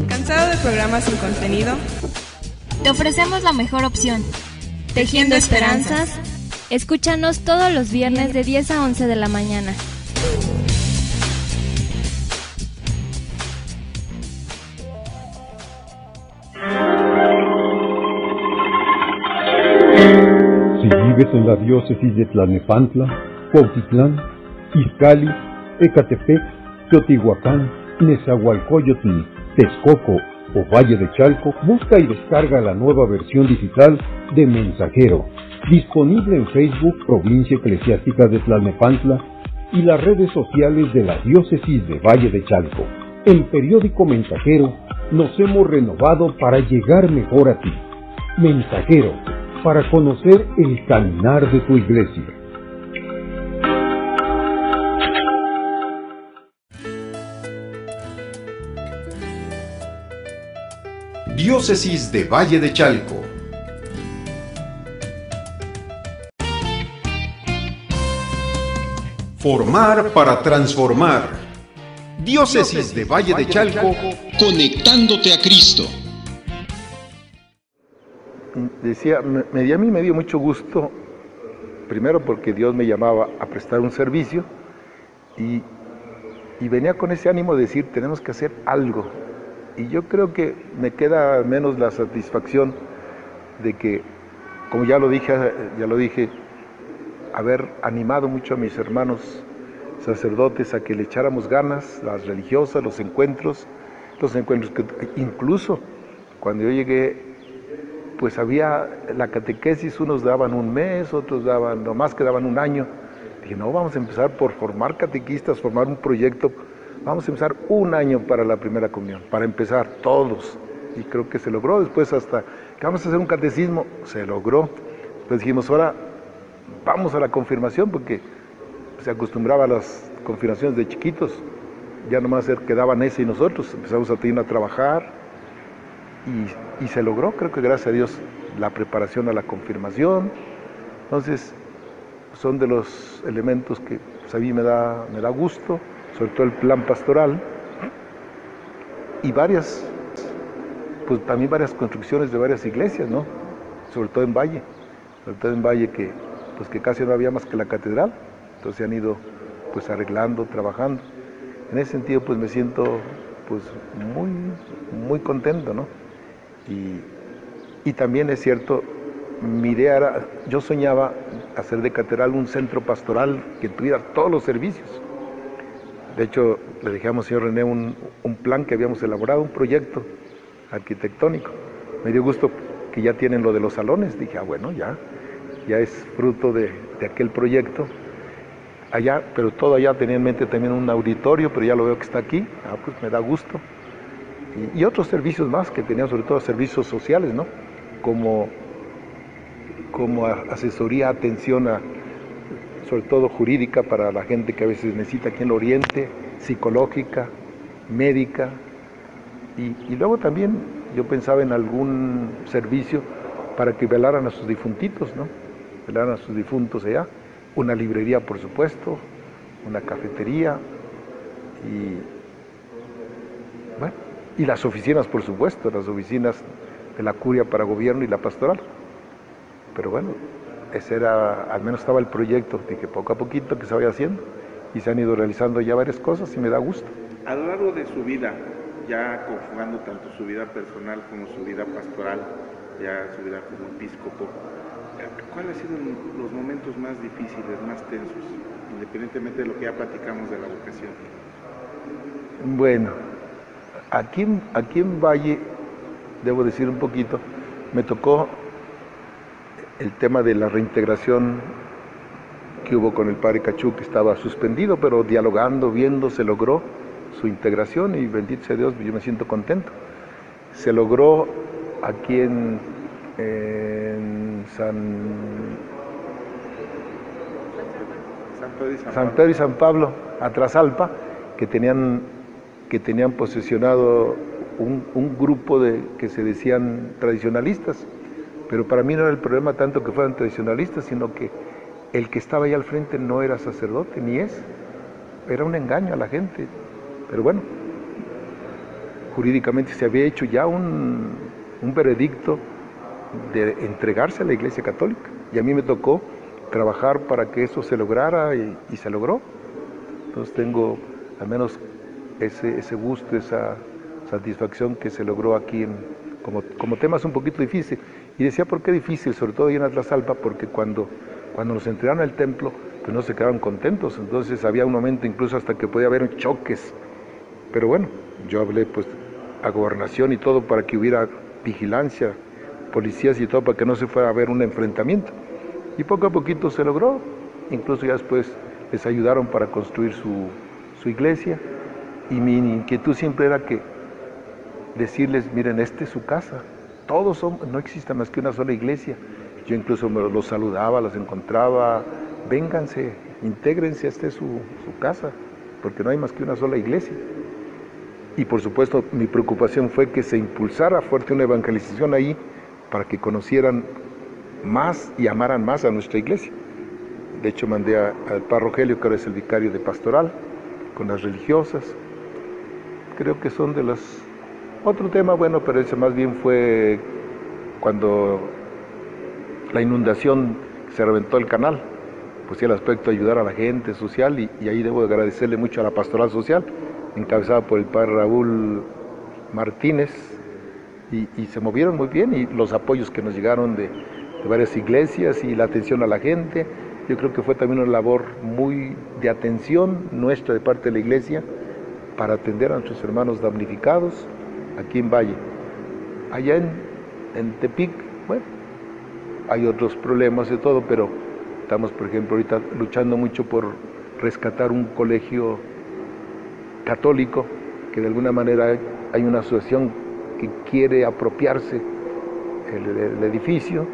¿Cansado de programas sin contenido? Te ofrecemos la mejor opción. Tejiendo Esperanzas. Escúchanos todos los viernes de 10 a 11 de la mañana. Si vives en la diócesis de Tlalnepantla, Cuautitlán, Izcalli, Ecatepec, Teotihuacán, Nezahualcóyotl, Texcoco o Valle de Chalco, busca y descarga la nueva versión digital de Mensajero, disponible en Facebook Provincia Eclesiástica de Tlalnepantla y las redes sociales de la diócesis de Valle de Chalco. El periódico Mensajero nos hemos renovado para llegar mejor a ti. Mensajero, para conocer el caminar de tu iglesia. Diócesis de Valle de Chalco. Formar para transformar. Diócesis de Valle de Chalco, conectándote a Cristo. Decía, a mí me dio mucho gusto, primero porque Dios me llamaba a prestar un servicio y venía con ese ánimo de decir, tenemos que hacer algo. Y yo creo que me queda al menos la satisfacción de que, como ya lo dije, haber animado mucho a mis hermanos sacerdotes a que le echáramos ganas, las religiosas, los encuentros que incluso cuando yo llegué, pues había la catequesis, unos daban un mes, otros daban, nomás que daban un año. Dije, no, vamos a empezar por formar catequistas, formar un proyecto. Vamos a empezar un año para la primera comunión, para empezar todos. Y creo que se logró. Después hasta que vamos a hacer un catecismo, se logró. Después dijimos, ahora vamos a la confirmación, porque se acostumbraba a las confirmaciones de chiquitos. Ya nomás quedaban ese y nosotros. Empezamos a trabajar y se logró, creo que gracias a Dios, la preparación a la confirmación. Entonces, son de los elementos que pues, a mí me da gusto. Sobre todo el plan pastoral y pues también varias construcciones de varias iglesias, ¿no? Sobre todo en Valle que casi no había más que la catedral, entonces se han ido pues arreglando, trabajando. En ese sentido pues me siento pues muy, muy contento, ¿no? Y también es cierto, mi idea era, yo soñaba hacer de catedral un centro pastoral que tuviera todos los servicios. De hecho, le dijimos al señor René un plan que habíamos elaborado, un proyecto arquitectónico. Me dio gusto que ya tienen lo de los salones. Dije, bueno, ya es fruto de aquel proyecto. Allá, pero todo allá tenía en mente también un auditorio, pero ya lo veo que está aquí. Pues me da gusto. Y otros servicios más que tenían, sobre todo servicios sociales, ¿no? Como asesoría, atención sobre todo jurídica para la gente que a veces necesita aquí en el Oriente, psicológica, médica, y luego también yo pensaba en algún servicio para que velaran a sus difuntitos, ¿no? Velaran a sus difuntos allá, una librería por supuesto, una cafetería, y las oficinas por supuesto, las oficinas de la curia para gobierno y la pastoral, pero bueno, ese era, al menos estaba el proyecto, de que poco a poquito que se vaya haciendo y se han ido realizando ya varias cosas y me da gusto. A lo largo de su vida, ya conjugando tanto su vida personal como su vida pastoral, ya su vida como episcopo, ¿cuáles han sido los momentos más difíciles, más tensos, independientemente de lo que ya platicamos de la vocación? Bueno, aquí en Valle, debo decir un poquito, me tocó el tema de la reintegración que hubo con el padre Cachú, que estaba suspendido, pero dialogando, viendo, se logró su integración y bendito sea Dios, yo me siento contento. Se logró aquí en San Pedro y San Pablo, Atrasalpa, que tenían posesionado un grupo que se decían tradicionalistas. Pero para mí no era el problema tanto que fueran tradicionalistas, sino que el que estaba ahí al frente no era sacerdote, ni es. Era un engaño a la gente. Pero bueno, jurídicamente se había hecho ya un veredicto de entregarse a la Iglesia Católica. Y a mí me tocó trabajar para que eso se lograra y se logró. Entonces tengo al menos ese gusto, esa satisfacción que se logró aquí como tema es un poquito difícil. Y decía, ¿por qué difícil? Sobre todo ahí en Atlasalpa, porque cuando nos entregaron al templo, pues no se quedaron contentos. Entonces había un momento incluso hasta que podía haber choques. Pero bueno, yo hablé pues a gobernación y todo para que hubiera vigilancia, policías y todo, para que no se fuera a ver un enfrentamiento. Y poco a poquito se logró. Incluso ya después les ayudaron para construir su iglesia. Y mi inquietud siempre era que decirles, miren, esta es su casa. Todos no existe más que una sola iglesia. Yo incluso los saludaba, los encontraba, vénganse, intégrense, esta es su casa, porque no hay más que una sola iglesia. Y por supuesto mi preocupación fue que se impulsara fuerte una evangelización ahí para que conocieran más y amaran más a nuestra iglesia. De hecho mandé al Padre Rogelio, que ahora es el vicario de pastoral, con las religiosas. Creo que son de las... Otro tema, bueno, pero ese más bien fue cuando la inundación se reventó el canal, pues sí, el aspecto de ayudar a la gente social, y ahí debo agradecerle mucho a la pastoral social, encabezada por el Padre Raúl Martínez, y se movieron muy bien, y los apoyos que nos llegaron de varias iglesias y la atención a la gente. Yo creo que fue también una labor muy de atención nuestra de parte de la iglesia para atender a nuestros hermanos damnificados aquí en Valle. Allá en Tepic, bueno, hay otros problemas de todo, pero estamos, por ejemplo, ahorita luchando mucho por rescatar un colegio católico, que de alguna manera hay una asociación que quiere apropiarse el edificio,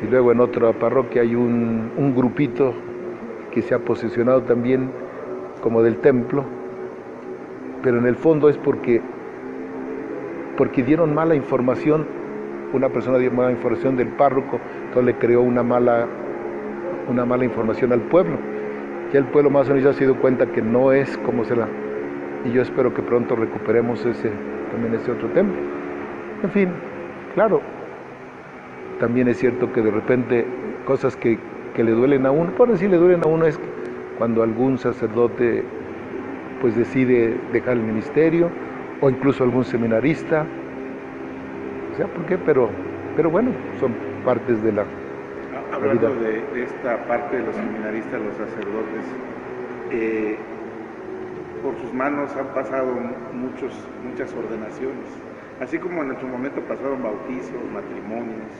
y luego en otra parroquia hay un grupito que se ha posesionado también como del templo, pero en el fondo es porque dieron mala información. Una persona dio mala información del párroco, entonces le creó una mala información al pueblo. Ya el pueblo más o menos ya se dio cuenta que no es como será. Y yo espero que pronto recuperemos también ese otro templo. En fin, claro, también es cierto que de repente cosas que le duelen a uno, por decir le duelen a uno, es cuando algún sacerdote pues decide dejar el ministerio, o incluso algún seminarista, o sea, ¿por qué? Pero bueno, son partes de la Hablando vida. de esta parte de los seminaristas, los sacerdotes, por sus manos han pasado muchas ordenaciones, así como en nuestro momento pasaron bautizos, matrimonios,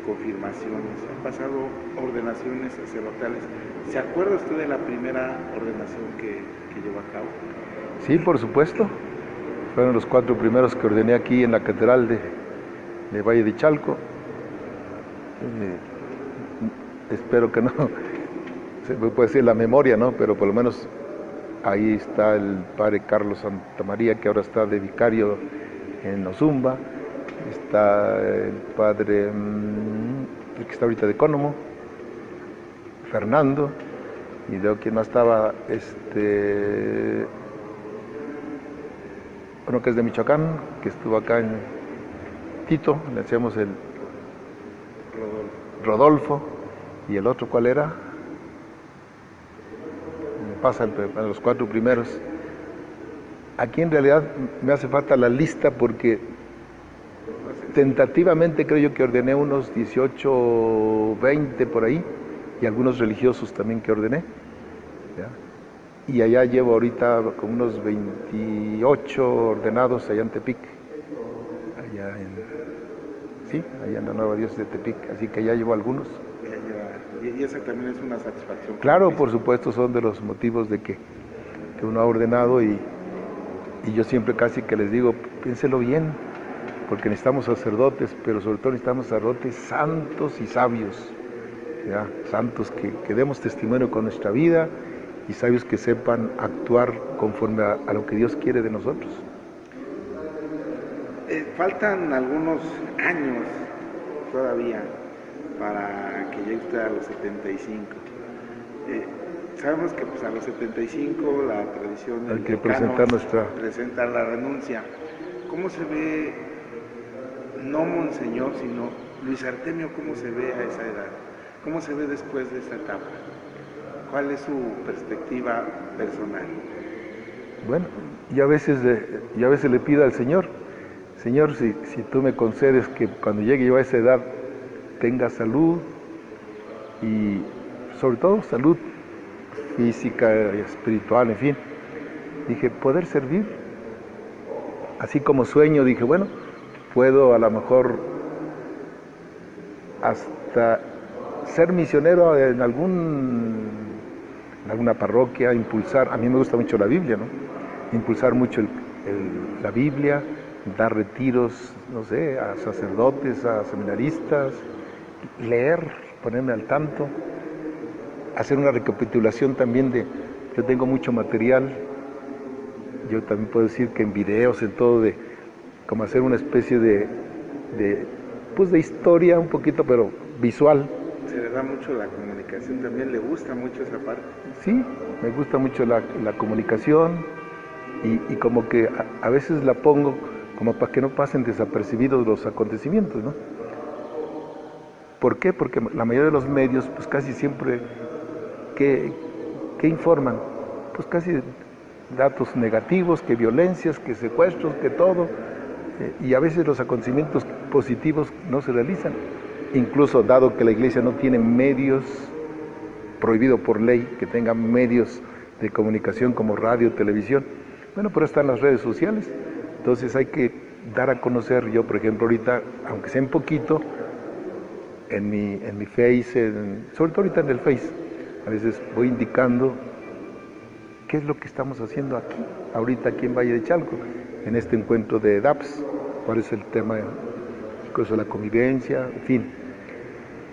confirmaciones, han pasado ordenaciones sacerdotales. ¿Se acuerda usted de la primera ordenación que llevó a cabo? Sí, por supuesto. Fueron los 4 primeros que ordené aquí en la Catedral de Valle de Chalco. Espero que no se me puede decir la memoria, ¿no? Pero por lo menos ahí está el Padre Carlos Santamaría, que ahora está de vicario en Ozumba. Está el Padre, el que está ahorita de Ecónomo, Fernando, y luego quien más estaba, uno que es de Michoacán, que estuvo acá en Tito, le decíamos el Rodolfo, y el otro, ¿cuál era? Me pasan los 4 primeros. Aquí en realidad me hace falta la lista porque tentativamente creo yo que ordené unos 18, 20 por ahí, y algunos religiosos también que ordené, ¿ya? Y allá llevo ahorita como unos 28 ordenados allá en Tepic, allá en la Nueva Diócesis de Tepic, así que allá llevo algunos. Y esa también es una satisfacción. Claro, por supuesto, son de los motivos de que uno ha ordenado, y yo siempre casi que les digo, piénselo bien, porque necesitamos sacerdotes, pero sobre todo necesitamos sacerdotes santos y sabios, ¿ya? Santos que demos testimonio con nuestra vida, y sabios que sepan actuar conforme a lo que Dios quiere de nosotros. Faltan algunos años todavía para que llegue usted a los 75. Sabemos que pues, a los 75 la tradición hay que presentar presenta la renuncia. ¿cómo se ve, no Monseñor, sino Luis Artemio, cómo se ve a esa edad? ¿Cómo se ve después de esa etapa? ¿Cuál es su perspectiva personal? Bueno, yo a veces le pido al Señor, Señor, si tú me concedes que cuando llegue yo a esa edad tenga salud y sobre todo salud física, espiritual, en fin, dije, poder servir, así como sueño, dije, bueno, puedo a lo mejor hasta ser misionero en alguna parroquia, impulsar, a mí me gusta mucho la Biblia, ¿no? Impulsar mucho la Biblia, dar retiros, no sé, a sacerdotes, a seminaristas, leer, ponerme al tanto, hacer una recapitulación también yo tengo mucho material, yo también puedo decir que en videos, en todo, como hacer una especie de historia un poquito, pero visual. Se le da mucho la comunicación, también le gusta mucho esa parte. Sí, me gusta mucho la comunicación y como que a veces la pongo como para que no pasen desapercibidos los acontecimientos, ¿no? ¿Por qué? Porque la mayoría de los medios, pues casi siempre, ¿qué informan? Pues casi datos negativos, que violencias, que secuestros, que todo, y a veces los acontecimientos positivos no se realizan. Incluso dado que la Iglesia no tiene medios, prohibido por ley que tenga medios de comunicación como radio, televisión, bueno, pero están las redes sociales, entonces hay que dar a conocer. Yo, por ejemplo, ahorita, aunque sea un poquito, en mi Face, sobre todo ahorita en el Face, a veces voy indicando qué es lo que estamos haciendo aquí, ahorita aquí en Valle de Chalco, en este encuentro de DAPS, cuál es el tema de la convivencia, en fin.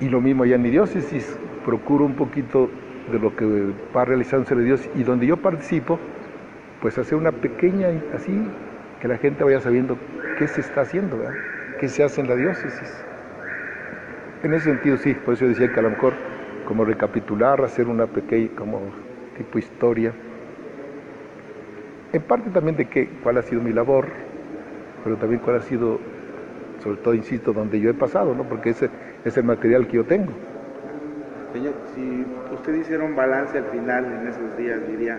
Y lo mismo allá en mi diócesis, procuro un poquito de lo que va realizándose en Dios y donde yo participo, pues hacer una pequeña, así, que la gente vaya sabiendo qué se está haciendo, ¿verdad? Qué se hace en la diócesis. En ese sentido, sí, por eso yo decía que a lo mejor como recapitular, hacer una pequeña, como tipo historia, en parte también de cuál ha sido mi labor, pero también cuál ha sido, sobre todo, insisto, donde yo he pasado, ¿no? Porque ese es el material que yo tengo. Señor, si usted hiciera un balance al final en esos días, diría,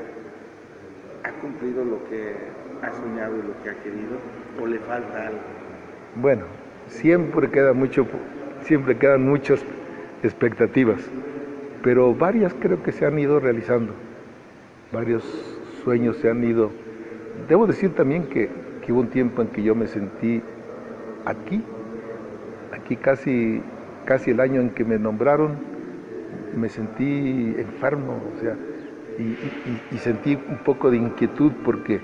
¿ha cumplido lo que ha soñado y lo que ha querido? ¿O le falta algo? Bueno, siempre quedan muchas expectativas, pero varias creo que se han ido realizando, varios sueños se han ido. Debo decir también que hubo un tiempo en que yo me sentí aquí casi el año en que me nombraron, me sentí enfermo, o sea, y sentí un poco de inquietud porque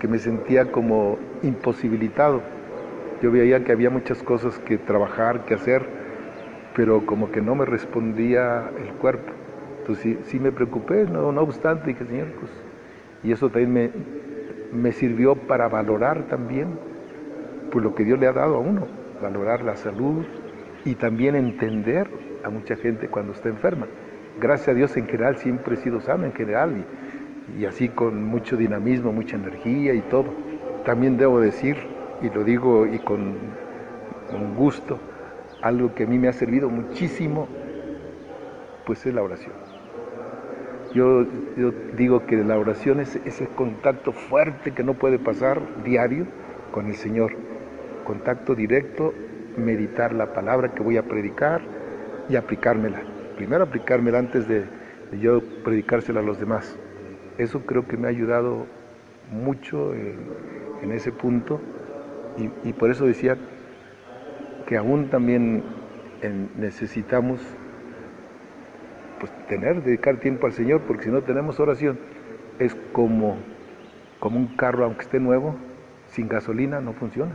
me sentía como imposibilitado. Yo veía que había muchas cosas que trabajar, que hacer, pero como que no me respondía el cuerpo. Entonces sí me preocupé, no obstante, dije, Señor, pues, y eso también me sirvió para valorar también pues lo que Dios le ha dado a uno, valorar la salud y también entender a mucha gente cuando está enferma. Gracias a Dios en general siempre he sido sano en general y así con mucho dinamismo, mucha energía y todo. También debo decir, y lo digo y con gusto, algo que a mí me ha servido muchísimo, pues es la oración. Yo digo que la oración es ese contacto fuerte que no puede pasar diario con el Señor. Contacto directo, meditar la palabra que voy a predicar y aplicármela. Primero aplicármela antes de yo predicársela a los demás. Eso creo que me ha ayudado mucho en ese punto y por eso decía que aún también necesitamos pues dedicar tiempo al Señor, porque si no tenemos oración es como un carro, aunque esté nuevo, sin gasolina no funciona.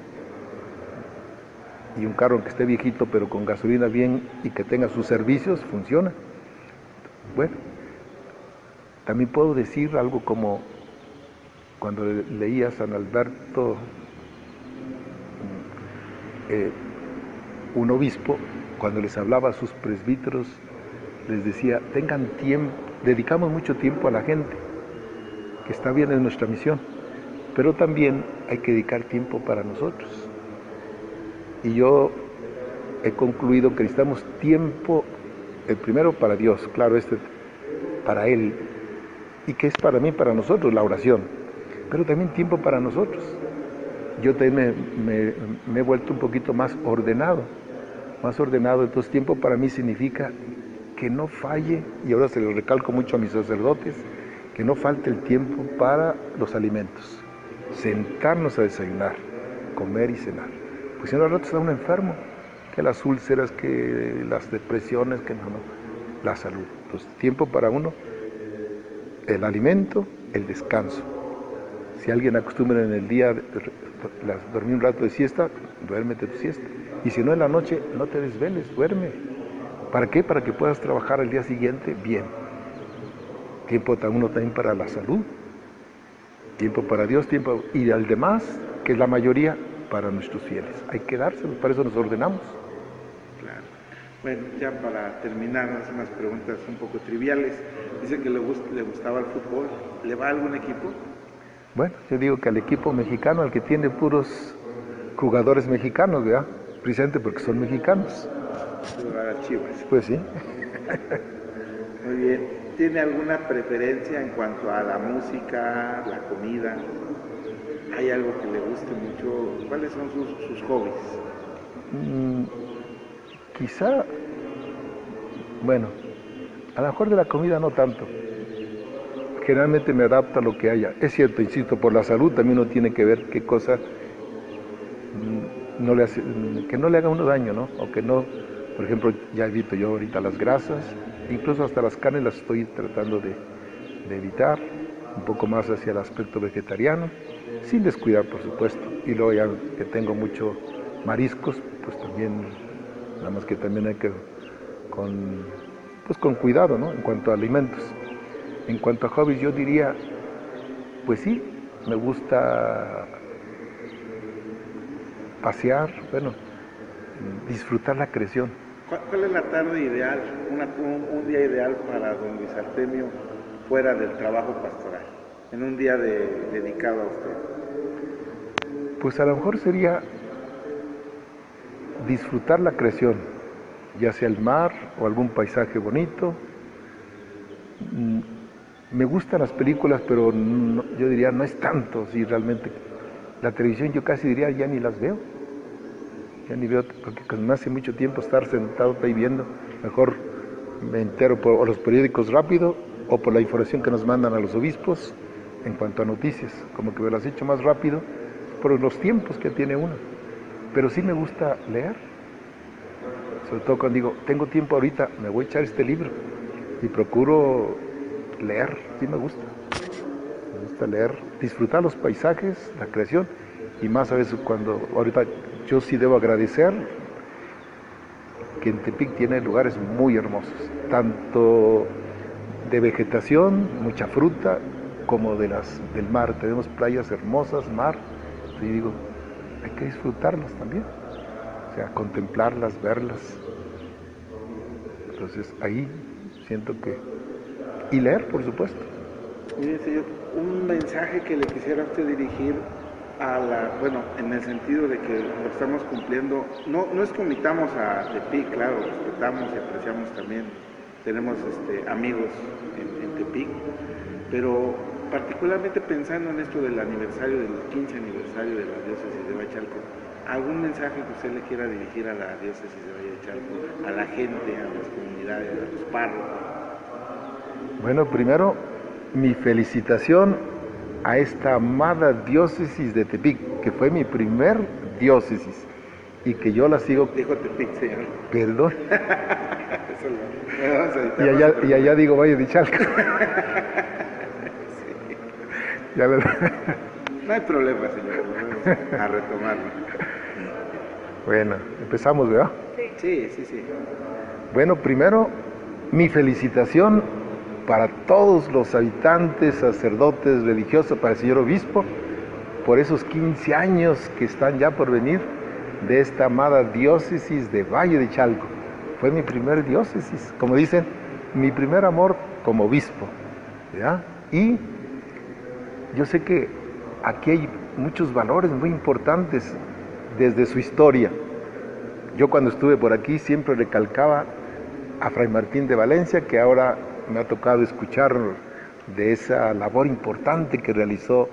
Y un carro aunque esté viejito pero con gasolina bien y que tenga sus servicios, funciona. Bueno, también puedo decir algo como cuando leía a San Alberto, un obispo, cuando les hablaba a sus presbíteros, les decía, tengan tiempo, dedicamos mucho tiempo a la gente, que está bien en nuestra misión, pero también hay que dedicar tiempo para nosotros. Y yo he concluido que necesitamos tiempo, el primero para Dios, claro, para Él, y que es para mí, para nosotros, la oración, pero también tiempo para nosotros. Yo también me he vuelto un poquito más ordenado, entonces tiempo para mí significa que no falle, y ahora se lo recalco mucho a mis sacerdotes, que no falte el tiempo para los alimentos, sentarnos a desayunar, comer y cenar, pues si no al rato está uno enfermo, que las úlceras, que las depresiones, que no, la salud. Entonces tiempo para uno, el alimento, el descanso. Si alguien acostumbra en el día dormir un rato de siesta, duérmete tu siesta. Y si no en la noche, no te desveles, duerme. ¿Para qué? Para que puedas trabajar al día siguiente bien. Tiempo uno también para la salud, tiempo para Dios, tiempo y al demás, que es la mayoría, para nuestros fieles. Hay que dárselos, para eso nos ordenamos. Claro. Bueno, ya para terminar, hacer unas preguntas un poco triviales. Dice que le gustaba el fútbol. ¿Le va a algún equipo? Bueno, yo digo que al equipo mexicano, al que tiene puros jugadores mexicanos, ¿verdad? Precisamente porque son mexicanos. A Chivas. Pues sí. Muy bien. ¿Tiene alguna preferencia en cuanto a la música, la comida? ¿Hay algo que le guste mucho? ¿Cuáles son sus hobbies? Quizá, bueno, a lo mejor de la comida no tanto. Generalmente me adapto a lo que haya. Es cierto, insisto, por la salud también uno tiene que ver qué cosa no le hace, que no le haga uno daño, ¿no? O que no, por ejemplo, ya evito yo ahorita las grasas, incluso hasta las carnes las estoy tratando de evitar, un poco más hacia el aspecto vegetariano, sin descuidar, por supuesto. Y luego ya que tengo mucho mariscos, pues también, nada más que también hay que con cuidado, ¿no? En cuanto a alimentos. En cuanto a hobbies, yo diría, pues sí, me gusta pasear, bueno, disfrutar la creación. ¿Cuál es la tarde ideal, un día ideal para don Luis Artemio fuera del trabajo pastoral, en un día dedicado a usted? Pues a lo mejor sería disfrutar la creación, ya sea el mar o algún paisaje bonito. Me gustan las películas, pero no, yo diría no es tanto, si realmente la televisión yo casi diría ya ni las veo. Ya ni veo, porque me hace mucho tiempo estar sentado ahí viendo, mejor me entero por los periódicos rápido o por la información que nos mandan a los obispos en cuanto a noticias, como que me lo has hecho más rápido por los tiempos que tiene uno. Pero sí me gusta leer, sobre todo cuando digo, tengo tiempo ahorita, me voy a echar este libro y procuro leer, sí me gusta leer, disfrutar los paisajes, la creación, y más a veces cuando, ahorita yo sí debo agradecer que en Tepic tiene lugares muy hermosos, tanto de vegetación, mucha fruta, como del mar. Tenemos playas hermosas, mar, y digo, hay que disfrutarlas también, o sea, contemplarlas, verlas. Entonces ahí siento que... Y leer, por supuesto. Mire, señor, un mensaje que le quisiera a usted dirigir bueno, en el sentido de que lo estamos cumpliendo, no es que omitamos a Tepic, claro, respetamos y apreciamos también, tenemos amigos en Tepic, pero particularmente pensando en esto del 15 aniversario de la diócesis de Valle de Chalco, ¿algún mensaje que usted le quiera dirigir a la diócesis de Valle de Chalco, a la gente, a las comunidades, a los párrocos? Bueno, primero, mi felicitación a esta amada diócesis de Tepic, que fue mi primer diócesis y que yo la sigo... Dijo Tepic, señor. Perdón. Y allá digo Valle de Chalco. Sí. Ya lo... No hay problema, señor. Vamos a retomarlo. Bueno, empezamos, ¿verdad? Sí. Bueno, primero, mi felicitación para todos los habitantes, sacerdotes, religiosos, para el señor obispo, por esos 15 años que están ya por venir de esta amada diócesis de Valle de Chalco. Fue mi primer diócesis, como dicen, mi primer amor como obispo, ¿ya? Y yo sé que aquí hay muchos valores muy importantes desde su historia. Yo cuando estuve por aquí siempre recalcaba a Fray Martín de Valencia, que ahora me ha tocado escuchar de esa labor importante que realizó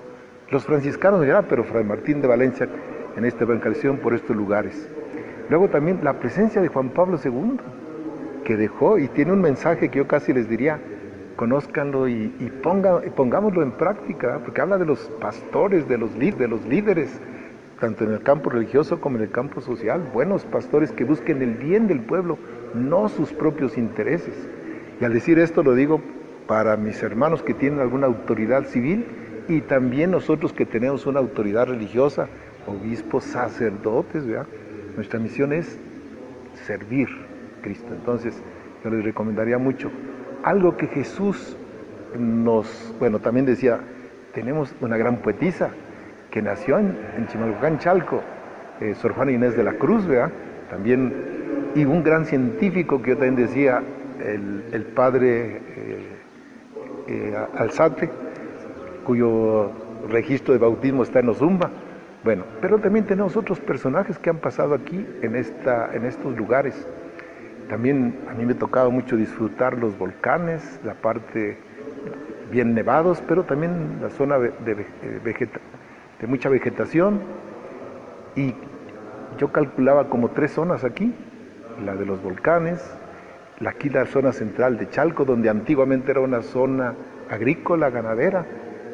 los franciscanos, ya, pero Fray Martín de Valencia en esta evangelización por estos lugares. Luego también la presencia de Juan Pablo II, que dejó y tiene un mensaje que yo casi les diría, conózcanlo y pongámoslo en práctica, porque habla de los pastores, de los líderes, tanto en el campo religioso como en el campo social, buenos pastores que busquen el bien del pueblo, no sus propios intereses. Y al decir esto lo digo para mis hermanos que tienen alguna autoridad civil y también nosotros que tenemos una autoridad religiosa, obispos, sacerdotes, ¿verdad? Nuestra misión es servir a Cristo. Entonces, yo les recomendaría mucho algo que Jesús también decía, tenemos una gran poetisa que nació en Chimalhuacán, Chalco, Sor Juana Inés de la Cruz, ¿verdad? También, y un gran científico que yo también decía, el padre Alzate, cuyo registro de bautismo está en Ozumba. Bueno, pero también tenemos otros personajes que han pasado aquí en estos lugares. También a mí me tocaba mucho disfrutar los volcanes, la parte bien nevados, pero también la zona de mucha vegetación. Y yo calculaba como 3 zonas aquí, la de los volcanes, aquí la zona central de Chalco, donde antiguamente era una zona agrícola, ganadera,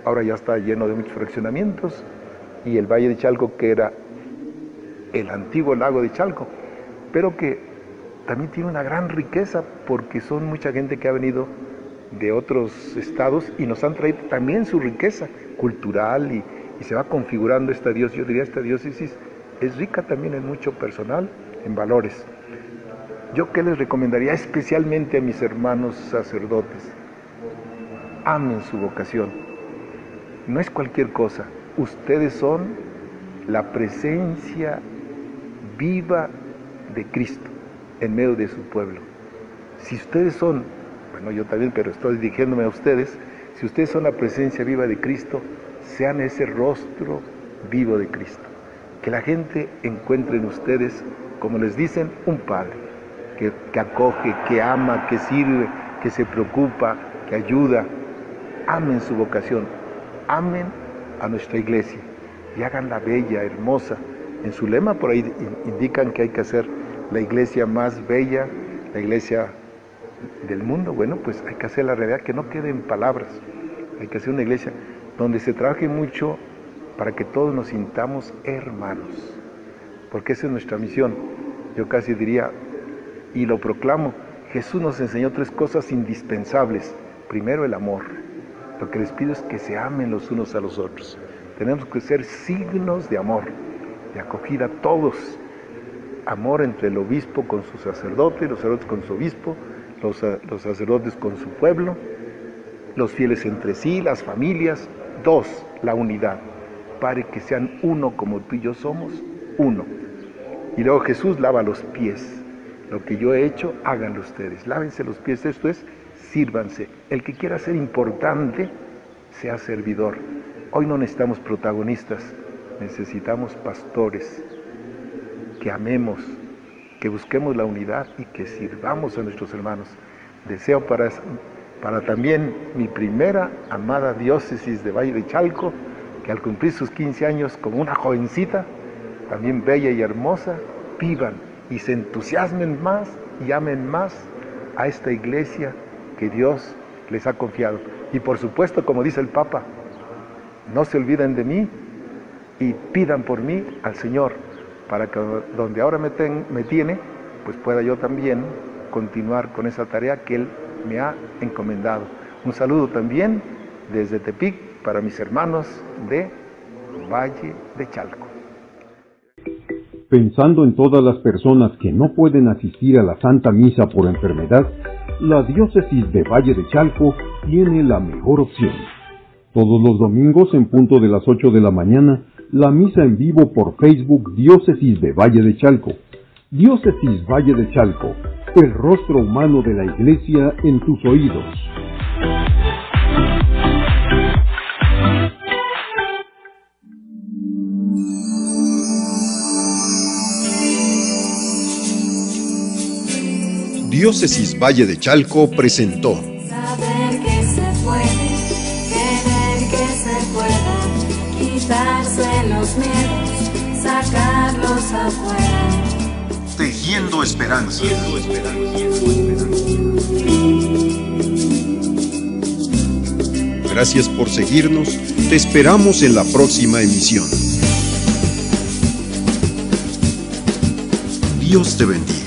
ahora ya está lleno de muchos fraccionamientos, y el Valle de Chalco, que era el antiguo lago de Chalco, pero que también tiene una gran riqueza, porque son mucha gente que ha venido de otros estados y nos han traído también su riqueza cultural y se va configurando esta diócesis. Yo diría, esta diócesis es rica también en mucho personal, en valores. Yo qué les recomendaría especialmente a mis hermanos sacerdotes: amen su vocación, no es cualquier cosa. Ustedes son la presencia viva de Cristo en medio de su pueblo. Si ustedes son, bueno, yo también, pero estoy dirigiéndome a ustedes, si ustedes son la presencia viva de Cristo, sean ese rostro vivo de Cristo. Que la gente encuentre en ustedes, como les dicen, un Padre, que acoge, que ama, que sirve, que se preocupa, que ayuda. Amen su vocación, amen a nuestra iglesia y háganla bella, hermosa. En su lema por ahí indican que hay que hacer la iglesia más bella, la iglesia del mundo. Bueno, pues hay que hacer la realidad, que no quede en palabras. Hay que hacer una iglesia donde se trabaje mucho para que todos nos sintamos hermanos, porque esa es nuestra misión. Yo casi diría, y lo proclamo, Jesús nos enseñó 3 cosas indispensables. Primero, el amor. Lo que les pido es que se amen los unos a los otros. Tenemos que ser signos de amor, de acogida a todos. Amor entre el obispo con su sacerdote, los sacerdotes con su obispo, los sacerdotes con su pueblo, los fieles entre sí, las familias. 2, la unidad. Para que sean uno como tú y yo somos, uno. Y luego Jesús lava los pies. Lo que yo he hecho, háganlo ustedes. Lávense los pies, esto es, sírvanse. El que quiera ser importante, sea servidor. Hoy no necesitamos protagonistas, necesitamos pastores, que amemos, que busquemos la unidad y que sirvamos a nuestros hermanos. Deseo para también mi primera amada diócesis de Valle de Chalco, que al cumplir sus 15 años como una jovencita, también bella y hermosa, vivan y se entusiasmen más y amen más a esta iglesia que Dios les ha confiado. Y por supuesto, como dice el Papa, no se olviden de mí y pidan por mí al Señor, para que donde ahora me tiene, pues pueda yo también continuar con esa tarea que Él me ha encomendado. Un saludo también desde Tepic para mis hermanos de Valle de Chalco. Pensando en todas las personas que no pueden asistir a la Santa Misa por enfermedad, la diócesis de Valle de Chalco tiene la mejor opción. Todos los domingos en punto de las 8 de la mañana, la misa en vivo por Facebook Diócesis de Valle de Chalco. Diócesis Valle de Chalco, el rostro humano de la Iglesia en tus oídos. Diócesis Valle de Chalco presentó Saber que se puede, querer que se pueda, quitarse los miedos, sacarlos afuera. Tejiendo Esperanza. Gracias por seguirnos. Te esperamos en la próxima emisión. Dios te bendiga.